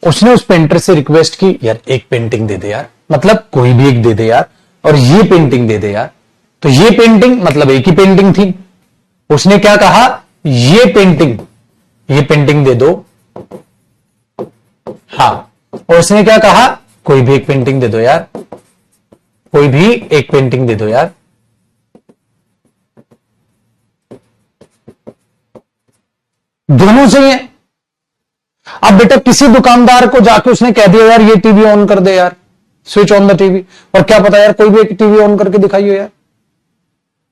S1: उसने उस पेंटर से रिक्वेस्ट की यार एक पेंटिंग दे दे यार, मतलब कोई भी एक दे दे यार, और ये पेंटिंग दे दे यार, तो ये पेंटिंग मतलब एक ही पेंटिंग थी। उसने क्या कहा, ये पेंटिंग दे दो। हाँ, और उसने क्या कहा, कोई भी एक पेंटिंग दे दो यार, कोई भी एक पेंटिंग दे दो यार। दोनों सही है। अब बेटा किसी दुकानदार को जाके उसने कह दिया यार ये टीवी ऑन कर दे यार, स्विच ऑन द टीवी। और क्या पता यार कोई भी एक टीवी ऑन करके दिखाइए यार।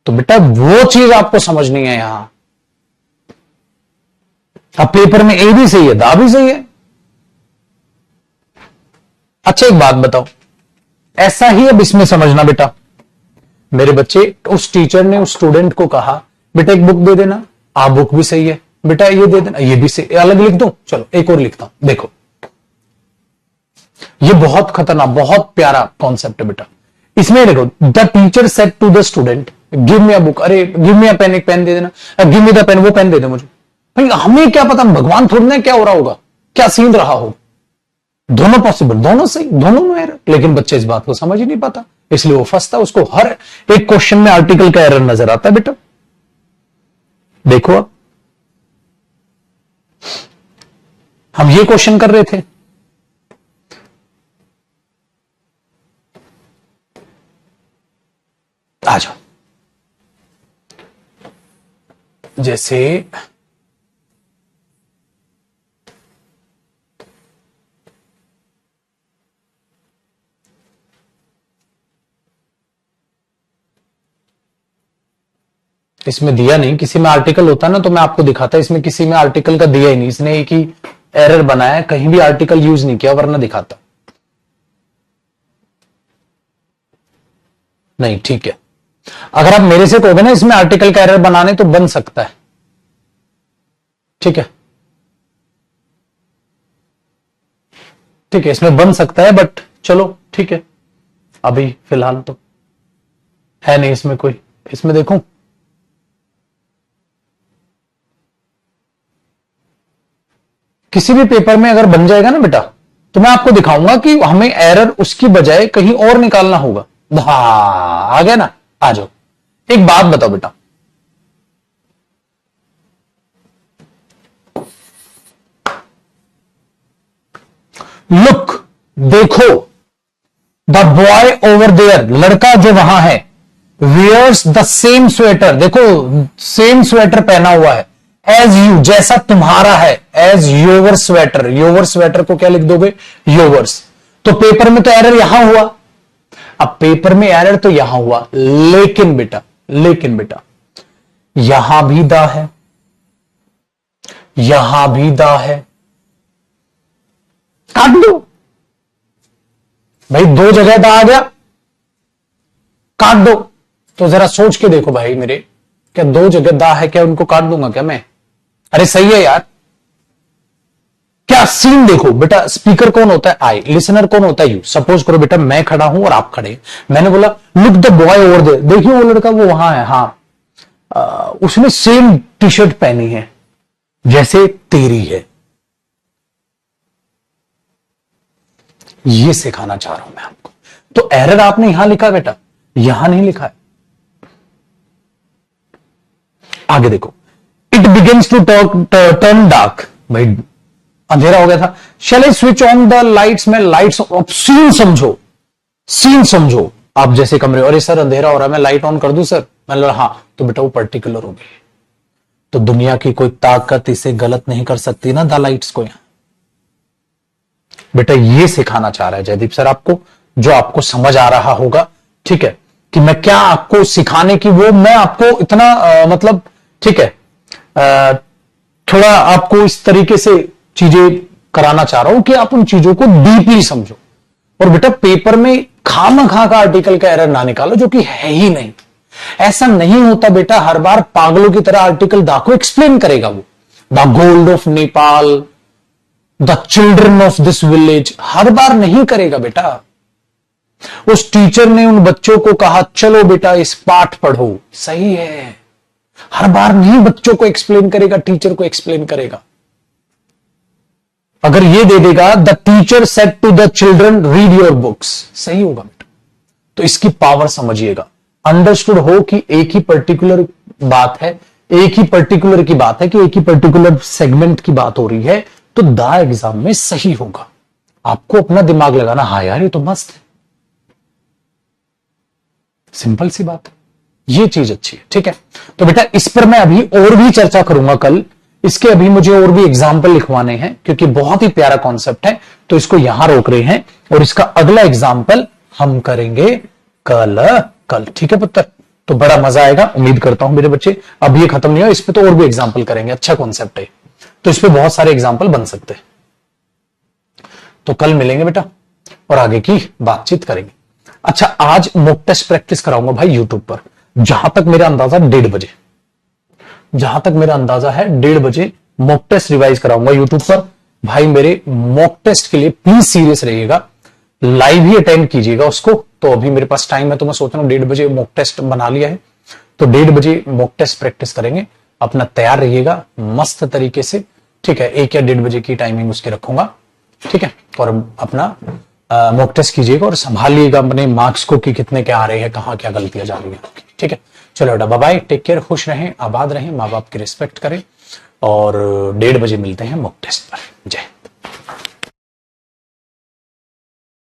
S1: तो बेटा वो चीज आपको समझनी है यहां। अब पेपर में ए भी सही है, दा भी सही है। अच्छा एक बात बताओ, ऐसा ही अब इसमें समझना बेटा, मेरे बच्चे, उस टीचर ने उस स्टूडेंट को कहा बेटा एक बुक दे देना, आ बुक भी सही है, बेटा ये दे देना, ये भी सही, अलग लिख दो, चलो एक और लिखता हूं। देखो ये बहुत खतरनाक, बहुत प्यारा कॉन्सेप्ट है बेटा। इसमें देखो, the teacher said to the student give me a book, अरे गिव मी अ पेन, एक पेन दे देना, गिव मी द पेन, वो पेन दे दे मुझे। भाई हमें क्या पता, भगवान थोड़ी ना क्या हो रहा होगा, क्या सीन रहा हो। दोनों पॉसिबल, दोनों सही, दोनों में एरर, लेकिन बच्चे इस बात को समझ ही नहीं पाता, इसलिए वो फंसता, उसको हर एक क्वेश्चन में आर्टिकल का एरर नजर आता है बेटा। देखो अब हम ये क्वेश्चन कर रहे थे, आ जाओ। जैसे इसमें दिया नहीं, किसी में आर्टिकल होता ना तो मैं आपको दिखाता, इसमें किसी में आर्टिकल का दिया ही नहीं, इसने एक ही एरर बनाया, कहीं भी आर्टिकल यूज नहीं किया, वरना दिखाता। नहीं ठीक है, अगर आप मेरे से कहोगे ना इसमें आर्टिकल का एरर बनाने, तो बन सकता है, ठीक है, ठीक है, इसमें बन सकता है, बट चलो ठीक है, अभी फिलहाल तो है नहीं इसमें कोई। इसमें देखूं, किसी भी पेपर में अगर बन जाएगा ना बेटा, तो मैं आपको दिखाऊंगा कि हमें एरर उसकी बजाय कहीं और निकालना होगा। आ गया ना, आ जाओ। एक बात बताओ बेटा, लुक, देखो, द बॉय ओवर देयर, लड़का जो वहां है, वियर्स द सेम स्वेटर, देखो सेम स्वेटर पहना हुआ है, एज यू, जैसा तुम्हारा है, as your sweater, your sweater को क्या लिख दोगे, योवर्स। तो पेपर में तो एरर यहां हुआ, अब पेपर में एरर तो यहां हुआ, लेकिन बेटा यहां भी दा है, यहां भी दा है, काट दो भाई, दो जगह दा आ गया, काट दो। तो जरा सोच के देखो भाई मेरे, क्या दो जगह दा है, क्या उनको काट दूंगा क्या मैं? अरे सही है यार, क्या सीन देखो बेटा, स्पीकर कौन होता है, आई, लिसनर कौन होता है, यू। सपोज करो बेटा मैं खड़ा हूं और आप खड़े, मैंने बोला look the boy over there, देखिए वो लड़का वो वहां है, हाँ उसने सेम टी शर्ट पहनी है जैसे तेरी है। ये सिखाना चाह रहा हूं मैं आपको। तो एरर आपने यहां लिखा बेटा, यहां नहीं लिखा है। आगे देखो, it begins to turn dark, भाई अंधेरा हो गया था, shall I switch on the lights, में लाइट्स, सीन समझो, सीन समझो, आप जैसे कमरे, अरे सर अंधेरा हो रहा है, मैं लाइट ऑन कर दूं सर, मैं हाँ, तो बेटा वो पर्टिकुलर हो गई, तो दुनिया की कोई ताकत इसे गलत नहीं कर सकती ना, द लाइट्स को। यहां बेटा ये सिखाना चाह रहा है जयदीप सर आपको, जो आपको समझ आ रहा होगा, ठीक है, कि मैं क्या आपको सिखाने की, वो मैं आपको इतना मतलब, ठीक है, थोड़ा आपको इस तरीके से चीजें कराना चाह रहा हूं कि आप उन चीजों को डीपली समझो। और बेटा पेपर में खामखा का आर्टिकल का एरर ना निकालो जो कि है ही नहीं। ऐसा नहीं होता बेटा, हर बार पागलों की तरह आर्टिकल दा को एक्सप्लेन करेगा वो, the gold of Nepal, the children of this village, हर बार नहीं करेगा बेटा। उस टीचर ने उन बच्चों को कहा चलो बेटा इस पाठ पढ़ो, सही है, हर बार नहीं बच्चों को एक्सप्लेन करेगा, टीचर को एक्सप्लेन करेगा। अगर ये दे देगा the teacher said to the children read your books, सही होगा बेटा। तो इसकी पावर समझिएगा, अंडरस्टूड हो कि एक ही पर्टिकुलर बात है, एक ही पर्टिकुलर की बात है, कि एक ही पर्टिकुलर सेगमेंट की बात हो रही है, तो द एग्जाम में सही होगा। आपको अपना दिमाग लगाना, हाँ यार ये तो मस्त है, सिंपल सी बात है, ये चीज अच्छी है, ठीक है। तो बेटा इस पर मैं अभी और भी चर्चा करूंगा कल, इसके अभी मुझे और भी एग्जाम्पल लिखवाने हैं क्योंकि बहुत ही प्यारा कॉन्सेप्ट है, तो इसको यहां रोक रहे हैं और इसका अगला एग्जाम्पल हम करेंगे कल। ठीक है पुत्र, तो बड़ा मजा आएगा, उम्मीद करता हूं मेरे बच्चे। अब ये खत्म नहीं हो, इस पे तो और भी एग्जाम्पल करेंगे, अच्छा कॉन्सेप्ट है, तो इस पे बहुत सारे एग्जाम्पल बन सकते हैं। तो कल मिलेंगे बेटा और आगे की बातचीत करेंगे। अच्छा, आज मॉक टेस्ट प्रैक्टिस कराऊंगा भाई यूट्यूब पर, जहां तक मेरा अंदाजा 1:30 बजे, जहां तक मेरा अंदाजा है 1:30 बजे मॉक टेस्ट रिवाइज कराऊंगा यूट्यूब पर। भाई मेरे मॉक टेस्ट के लिए प्लीज सीरियस रहिएगा, लाइव ही अटेंड कीजिएगा उसको। तो अभी मेरे पास टाइम है, तो मैं सोच रहा हूं 1:30 बजे मॉक टेस्ट बना लिया है, तो 1:30 बजे मॉक टेस्ट प्रैक्टिस करेंगे। अपना तैयार रहिएगा मस्त तरीके से, ठीक है। 1 या 1:30 बजे की टाइमिंग उसकी रखूंगा, ठीक है। और अपना मॉक टेस्ट कीजिएगा और संभालिएगा अपने मार्क्स को कि कितने क्या आ रहे हैं, कहां क्या गलतियां जा रही है, ठीक है। चलो बेटा, बाय बाय, टेक केयर, खुश रहें, आबाद रहें, माँ बाप की रिस्पेक्ट करें और 1:30 बजे मिलते हैं मॉक टेस्ट पर। जय